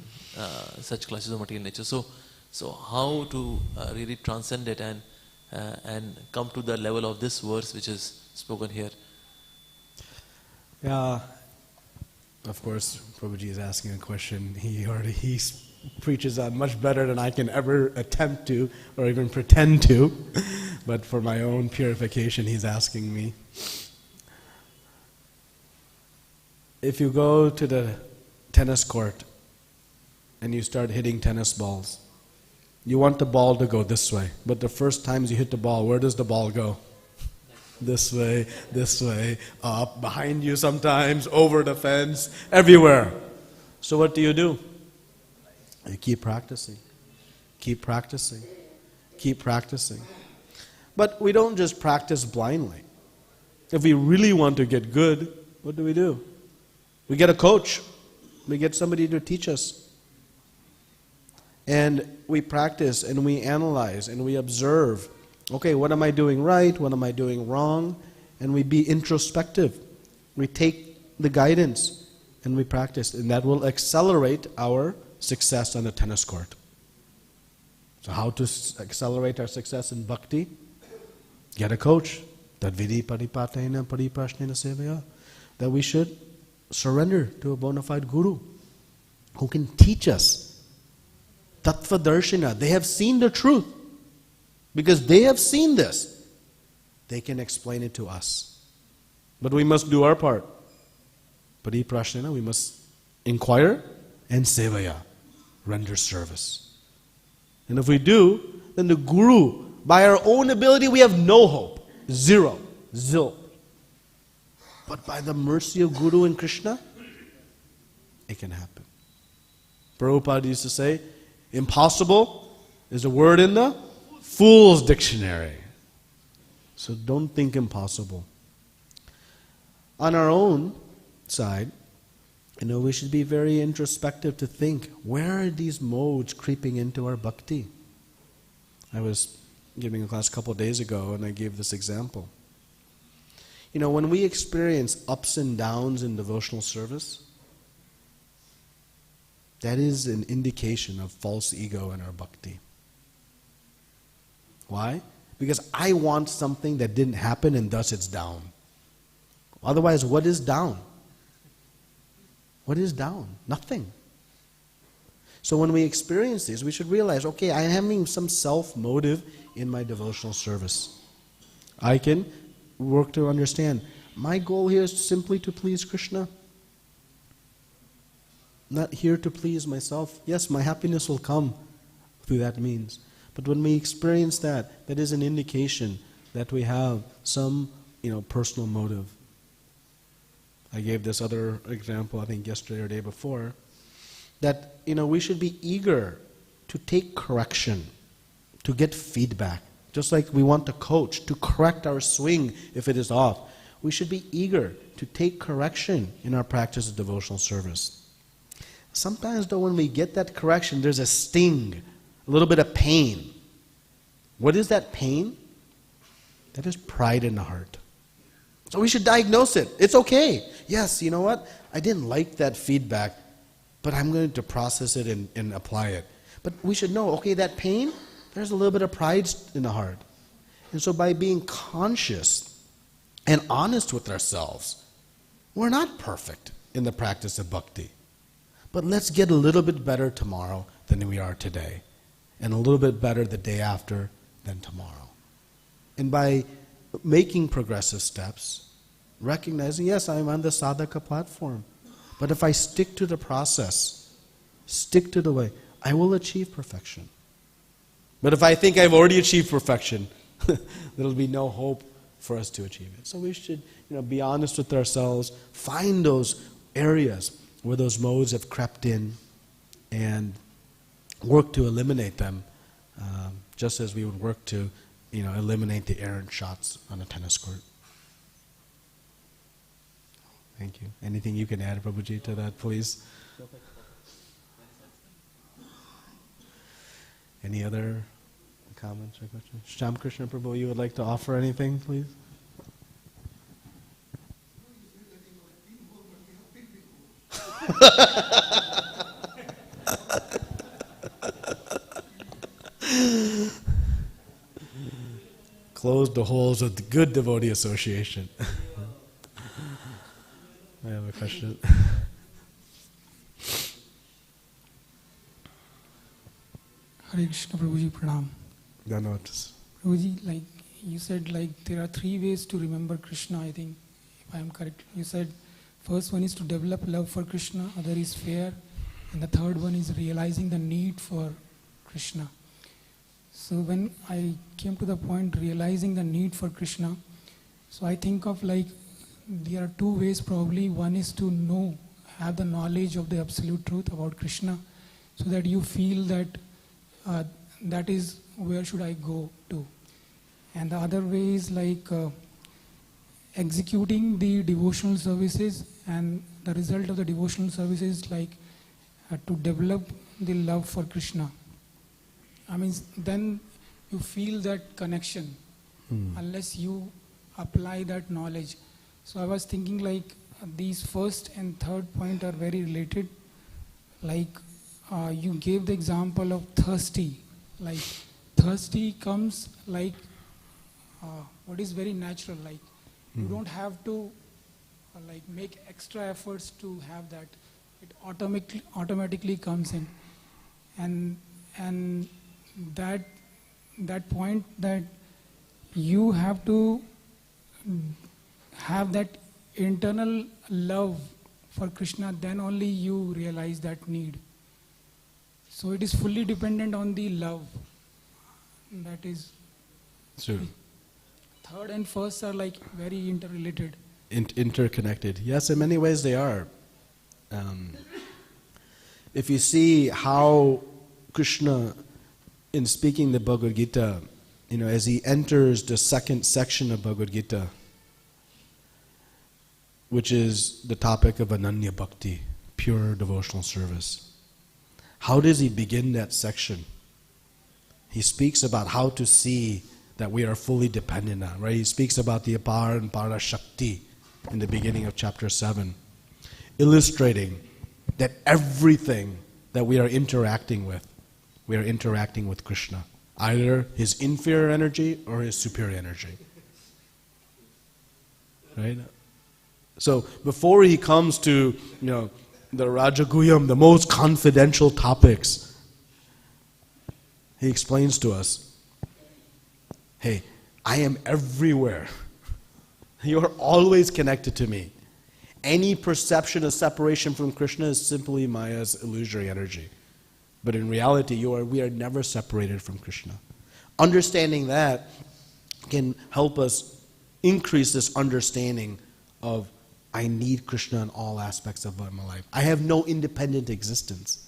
such classes of material nature. So how to really transcend it and come to the level of this verse which is spoken here?
Yeah, of course, Prabhuji is asking a question. He preaches on much better than I can ever attempt to or even pretend to. But for my own purification, he's asking me. If you go to the tennis court and you start hitting tennis balls, you want the ball to go this way. But the first times you hit the ball, where does the ball go? This way, up, behind you sometimes, over the fence, everywhere. So what do? You keep practicing. Keep practicing. Keep practicing. But we don't just practice blindly. If we really want to get good, what do? We get a coach. We get somebody to teach us. And we practice and we analyze and we observe. Okay, what am I doing right? What am I doing wrong? And we be introspective. We take the guidance and we practice. And that will accelerate our success on the tennis court. So how to accelerate our success in bhakti? Get a coach. Tadvidi paripatena pariprashnena sevaya. That we should surrender to a bona fide guru who can teach us. Tattva darshana. They have seen the truth. Because they have seen this. They can explain it to us. But we must do our part. Pariprashnena, we must inquire and sevaya, render service. And if we do, then the guru, by our own ability, we have no hope. Zero. Zil. But by the mercy of Guru and Krishna, it can happen. Prabhupada used to say, impossible is a word in the Fool's Dictionary. So don't think impossible. On our own side, we should be very introspective to think, where are these modes creeping into our bhakti? I was giving a class a couple of days ago and I gave this example. When we experience ups and downs in devotional service, that is an indication of false ego in our bhakti. Why? Because I want something that didn't happen and thus it's down. Otherwise, what is down? What is down? Nothing. So when we experience this, we should realize, okay, I am having some self-motive in my devotional service. I can work to understand, my goal here is simply to please Krishna. Not here to please myself. Yes, my happiness will come through that means. But when we experience that, that is an indication that we have some, personal motive. I gave this other example, I think yesterday or day before, that, we should be eager to take correction, to get feedback. Just like we want a coach to correct our swing if it is off. We should be eager to take correction in our practice of devotional service. Sometimes though, when we get that correction, there's a sting, a little bit of pain. What is that pain? That is pride in the heart. So we should diagnose it. It's okay. Yes, you know what? I didn't like that feedback, but I'm going to process it and apply it. But we should know, okay, that pain, there's a little bit of pride in the heart. And so by being conscious and honest with ourselves, we're not perfect in the practice of bhakti. But let's get a little bit better tomorrow than we are today. And a little bit better the day after than tomorrow. And by making progressive steps, recognizing, yes, I'm on the sadhaka platform. But if I stick to the process, stick to the way, I will achieve perfection. But if I think I've already achieved perfection, there'll be no hope for us to achieve it. So we should, be honest with ourselves, find those areas where those modes have crept in and work to eliminate them, just as we would work to, eliminate the errant shots on a tennis court. Thank you. Anything you can add, Prabhuji, to that, please? Any other comments or questions? Shyam Krishna Prabhu, you would like to offer anything, please? Close the holes of the good devotee association. I have a question.
Hare Krishna, Prabhuji, pranam.
Dhanot.
Prabhuji, like you said, there are 3 ways to remember Krishna, I think, if I am correct. You said first one is to develop love for Krishna, other is fear, and the third one is realizing the need for Krishna. So when I came to the point realizing the need for Krishna, so I think of there are 2 ways probably. One is to have the knowledge of the absolute truth about Krishna, so that you feel that that is where should I go to. And the other way is executing the devotional services, and the result of the devotional services to develop the love for Krishna. I mean, then you feel that connection unless you apply that knowledge. So I was thinking these first and third point are very related. You gave the example of thirsty. Thirsty comes what is very natural. You don't have to make extra efforts to have that. It automatically comes in. And that point that you have to have that internal love for Krishna, then only you realize that need. So it is fully dependent on the love. That is
True.
Third and first are very interrelated.
Interconnected. Yes, in many ways they are. If you see how Krishna, in speaking the Bhagavad Gita, as he enters the second section of Bhagavad Gita, which is the topic of Ananya Bhakti, pure devotional service. How does he begin that section? He speaks about how to see that we are fully dependent on, right? He speaks about the Apara and Para Shakti in the beginning of chapter 7, illustrating that everything that we are interacting with Krishna, either his inferior energy or his superior energy. Right? So before he comes to, the Rajaguyam, the most confidential topics, he explains to us, hey, I am everywhere. You are always connected to me. Any perception of separation from Krishna is simply Maya's illusory energy. But in reality, we are never separated from Krishna. Understanding that can help us increase this understanding of I need Krishna in all aspects of my life. I have no independent existence.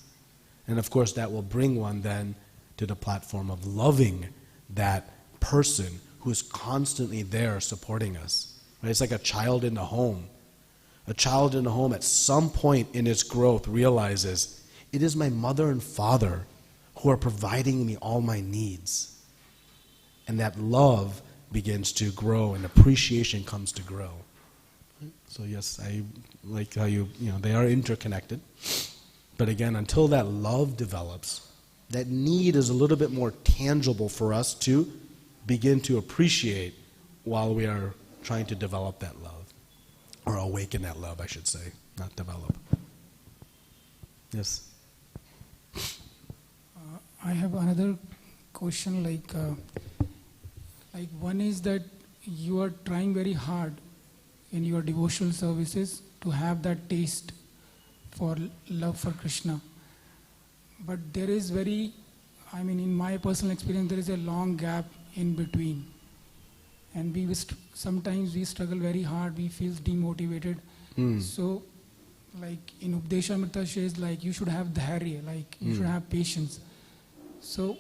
And of course that will bring one then to the platform of loving that person who's constantly there supporting us. Right? It's like a child in the home. A child in the home at some point in its growth realizes, it is my mother and father who are providing me all my needs. And that love begins to grow and appreciation comes to grow. So yes, I like how they are interconnected. But again, until that love develops, that need is a little bit more tangible for us to begin to appreciate while we are trying to develop that love. Or awaken that love, I should say, not develop. Yes?
I have another question, like one is that you are trying very hard in your devotional services to have that taste for love for Krishna. But there is in my personal experience, there is a long gap in between. And sometimes we struggle very hard, we feel demotivated. So, like in Updesha Amrita says, like you should have dharya, like you should have patience. So,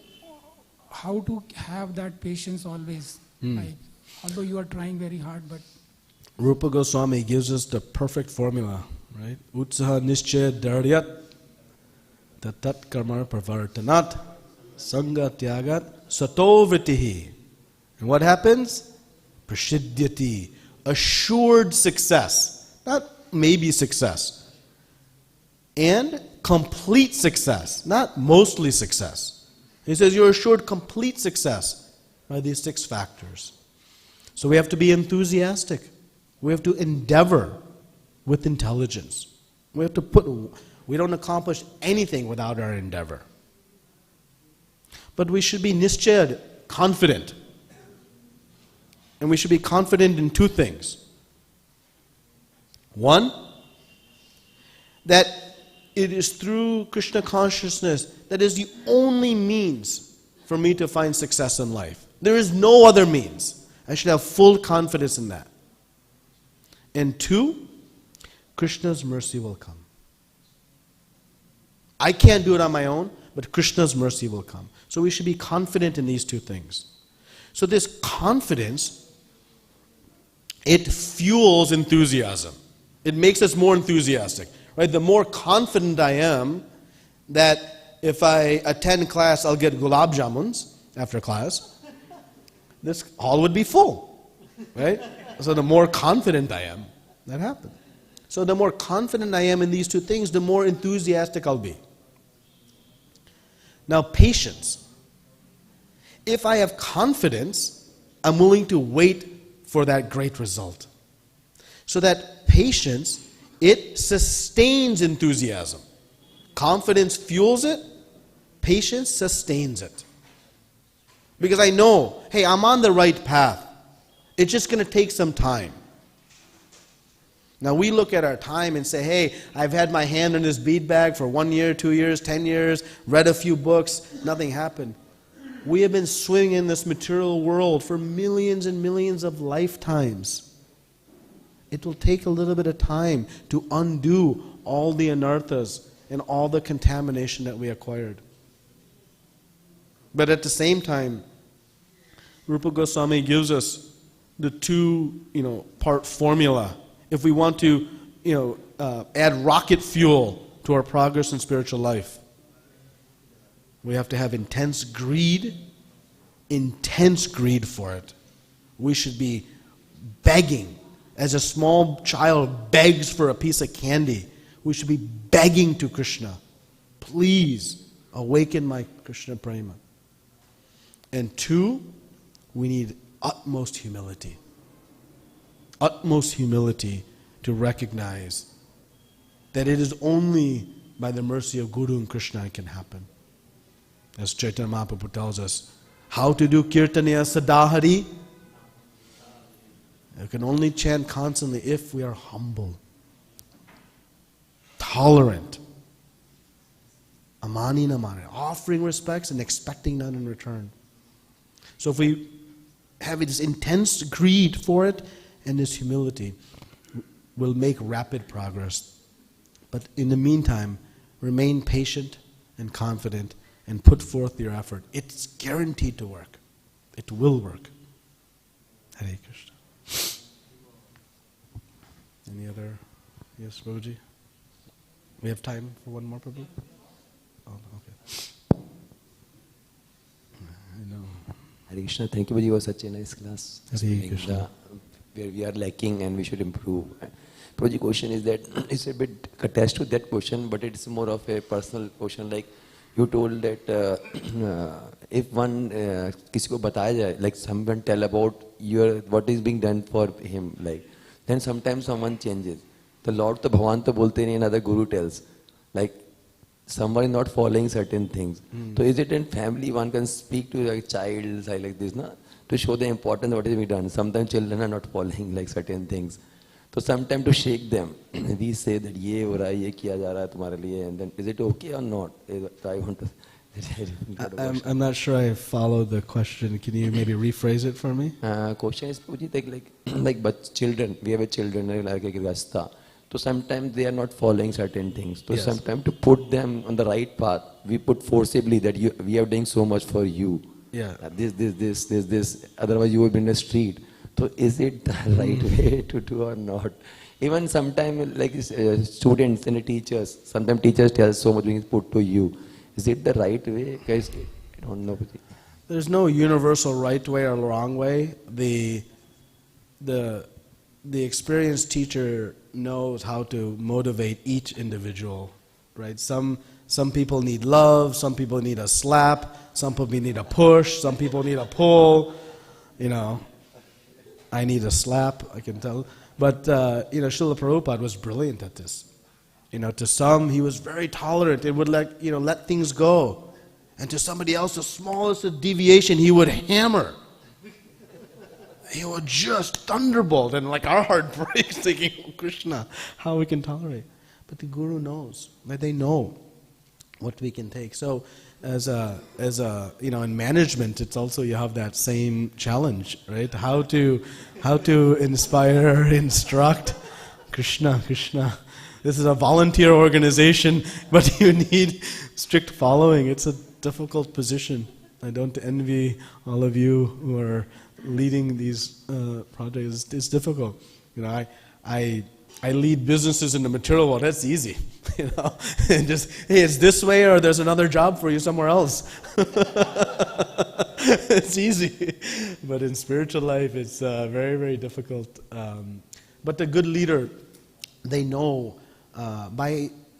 how to have that patience always? Like, although you are trying very hard, but
Rupa Goswami gives us the perfect formula, right? Utsaha nischaya dharyat tatat karma pravartanat sangha tyagat sato vritihi. And what happens? Prasiddhyati, assured success, not maybe success, and complete success, not mostly success. He says you're assured complete success by these 6 factors. So we have to be enthusiastic. We have to endeavor with intelligence. We don't accomplish anything without our endeavor. But we should be nischayad, confident. And we should be confident in 2 things. One, that it is through Krishna consciousness that is the only means for me to find success in life. There is no other means. I should have full confidence in that. And 2, Krishna's mercy will come. I can't do it on my own, but Krishna's mercy will come. So we should be confident in these 2 things. So this confidence, it fuels enthusiasm. It makes us more enthusiastic. Right? The more confident I am that if I attend class, I'll get gulab jamuns after class, this hall would be full. Right? So the more confident I am, that happens. So the more confident I am in these 2 things, the more enthusiastic I'll be. Now, patience. If I have confidence, I'm willing to wait for that great result. So that patience, it sustains enthusiasm. Confidence fuels it, patience sustains it. Because I know, hey, I'm on the right path. It's just going to take some time. Now we look at our time and say, hey, I've had my hand in this bead bag for 1 year, 2 years, 10 years, read a few books, nothing happened. We have been swimming in this material world for millions and millions of lifetimes. It will take a little bit of time to undo all the anarthas and all the contamination that we acquired. But at the same time, Rupa Goswami gives us the 2-part formula. If we want to, add rocket fuel to our progress in spiritual life, we have to have intense greed for it. We should be begging. As a small child begs for a piece of candy, we should be begging to Krishna, please awaken my Krishna prema. And 2, we need utmost humility. Utmost humility to recognize that it is only by the mercy of Guru and Krishna it can happen. As Chaitanya Mahaprabhu tells us, how to do Kirtaniya Sadahari? You can only chant constantly if we are humble, tolerant, amani namani, offering respects and expecting none in return. So if we have this intense greed for it and this humility, we'll make rapid progress. But in the meantime, remain patient and confident and put forth your effort. It's guaranteed to work. It will work. Hare Krishna. Any other? Yes, Prabhuji? We have time for one more, Prabhu? Oh, okay. I know.
Hare Krishna, thank you, Prabhuji. It was such a nice class.
Hare Krishna.
Where we are lacking and we should improve. Prabhuji, question is that it's a bit attached to that question, but it's more of a personal question. Like, you told that if one किसी को बताया जाए, like someone tell about what is being done for him, like then sometimes someone changes. The Lord तो भगवान तो बोलते नहीं, another guru tells, like someone is not following certain things. So is it in family one can speak to a child like this, na, to show the importance of what is being done? Sometimes children are not following like certain things. So sometimes to shake them, we say that ये हो रहा है, ये किया जा रहा है तुम्हारे लिए, and then is it okay or not? I want to.
I'm not sure I followed the question. Can you maybe rephrase it for me?
Question is like but children, we have a children like a rasta. So sometimes they are not following certain things. So
Yes.
sometimes to put them on the right path, we put forcibly that we are doing so much for you.
Yeah.
This. Otherwise you will be in the street. So is it the right way to do or not? Even sometimes like students and teachers, sometimes teachers tell so much being put to you. Is it the right way? Guys, I don't know.
There's no universal right way or wrong way. The experienced teacher knows how to motivate each individual, right? Some people need love, some people need a slap, some people need a push, some people need a pull. You know, I need a slap, I can tell. But Srila Prabhupada was brilliant at this. To some he was very tolerant and would let things go, and to somebody else the smallest deviation he would hammer. He would just thunderbolt, and like our heart breaks thinking, oh, Krishna, how we can tolerate. But the Guru knows, that they know what we can take. So as in management, it's also, you have that same challenge, right? How to inspire, instruct. Krishna. This is a volunteer organization, but you need strict following. It's a difficult position. I don't envy all of you who are leading these projects. It's difficult. I lead businesses in the material world. That's easy. And just, hey, it's this way, or there's another job for you somewhere else. It's easy. But in spiritual life, it's very, very difficult. But the good leader, they know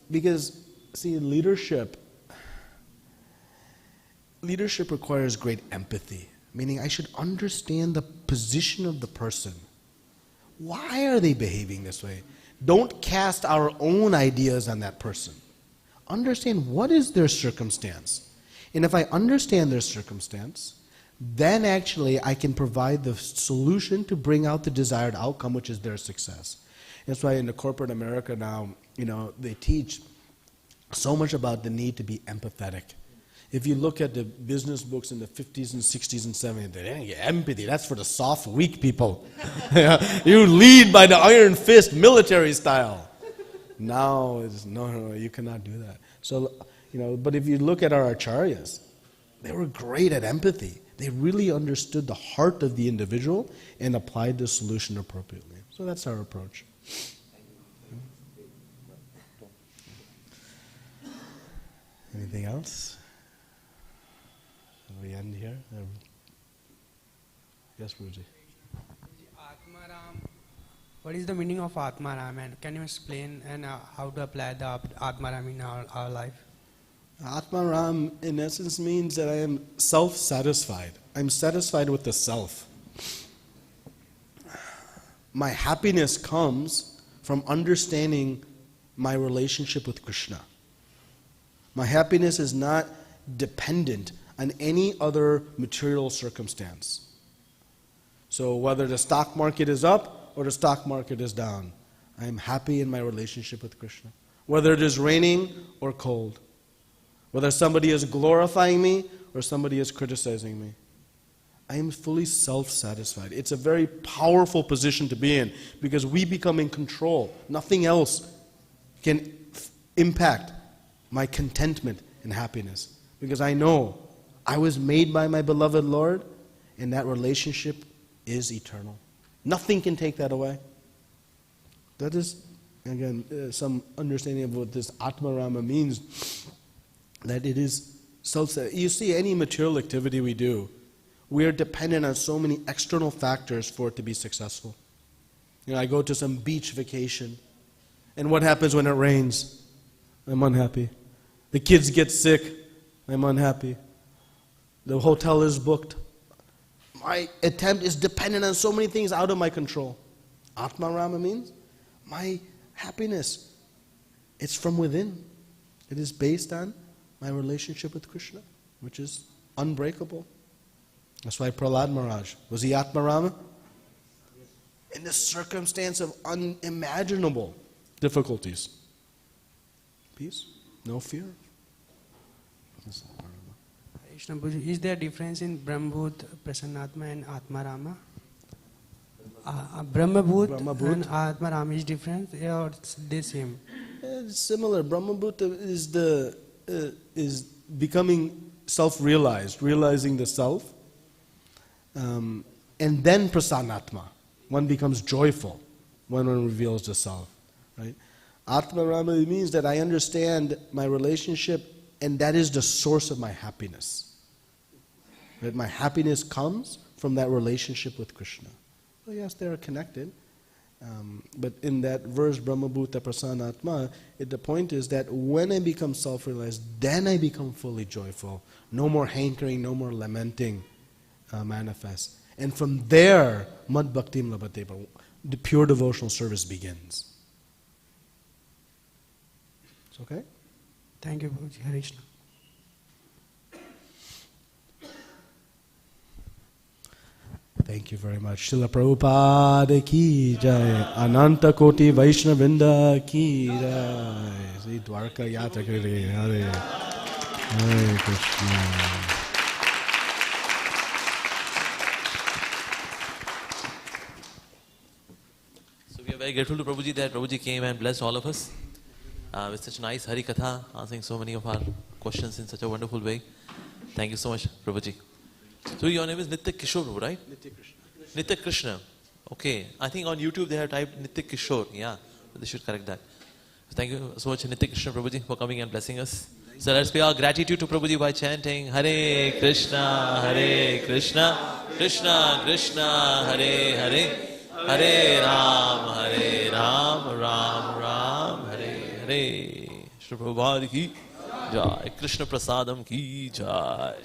because see, leadership requires great empathy. Meaning I should understand the position of the person. Why are they behaving this way? Don't cast our own ideas on that person. Understand what is their circumstance. And if I understand their circumstance, then actually I can provide the solution to bring out the desired outcome, which is their success. That's why in the corporate America now, they teach so much about the need to be empathetic. If you look at the business books in the 50s and 60s and 70s, they didn't get empathy. That's for the soft, weak people. You lead by the iron fist, military style. Now, it's, no, you cannot do that. So, but if you look at our acharyas, they were great at empathy. They really understood the heart of the individual and applied the solution appropriately. So that's our approach. Anything else? We end here? Yes, Prabhuji.
Atmaram. What is the meaning of Atmaram, and can you explain and how to apply the Atmaram in our life?
Atmaram in essence means that I am self-satisfied. I'm satisfied with the self. My happiness comes from understanding my relationship with Krishna. My happiness is not dependent on any other material circumstance. So whether the stock market is up or the stock market is down, I am happy in my relationship with Krishna. Whether it is raining or cold, whether somebody is glorifying me or somebody is criticizing me, I am fully self-satisfied. It's a very powerful position to be in because we become in control. Nothing else can impact my contentment and happiness because I know I was made by my beloved Lord, and that relationship is eternal. Nothing can take that away. That is, again, some understanding of what this Atmarama means, that it is you see, any material activity we do, we are dependent on so many external factors for it to be successful. I go to some beach vacation, and what happens when it rains? I'm unhappy. The kids get sick, I'm unhappy. The hotel is booked. My attempt is dependent on so many things out of my control. Atma Rama means my happiness. It's from within. It is based on my relationship with Krishna, which is unbreakable. That's why Prahlad Maharaj, was he Atma Rama? In the circumstance of unimaginable difficulties. Peace, no fear.
Krishna Prabhuji, is there a difference in Brahmabhut, Prasannatma and Atmarama? Brahmabhut and Atmarama is different or it's the same?
It's similar. Brahmabhut is becoming self-realized, realizing the self. And then Prasannatma. One becomes joyful when one reveals the self. Right? Atmarama means that I understand my relationship and that is the source of my happiness. That my happiness comes from that relationship with Krishna. Well, yes, they are connected. But in that verse, Brahmabhuta Prasannatma, the point is that when I become self-realized, then I become fully joyful. No more hankering, no more lamenting manifests. And from there, Mad Bhaktim Labhate, the pure devotional service begins. It's okay?
Thank you, Prabhuji. Hare Krishna.
Thank you very much. Srila Prabhupada ki jai. Ananta Koti Vaishnavinda ki jai. Sri Dwarka Yatra Kiri. Hare Krishna.
So we are very grateful to Prabhuji that Prabhuji came and blessed all of us with such nice Hari Katha, answering so many of our questions in such a wonderful way. Thank you so much, Prabhuji. So your name is Nitya Kishore, right?
Nitya Krishna.
Nitya Krishna. Okay. I think on YouTube they have typed Nitya Kishore. Yeah. They should correct that. Thank you so much, Nitya Krishna Prabhuji, for coming and blessing us. So let's pay our gratitude to Prabhuji by chanting Hare Krishna, Krishna Krishna, Hare Hare, Hare Ram, Ram Ram, Hare Hare. Shri Prabhupada ki jai. Krishna Prasadam ki jai.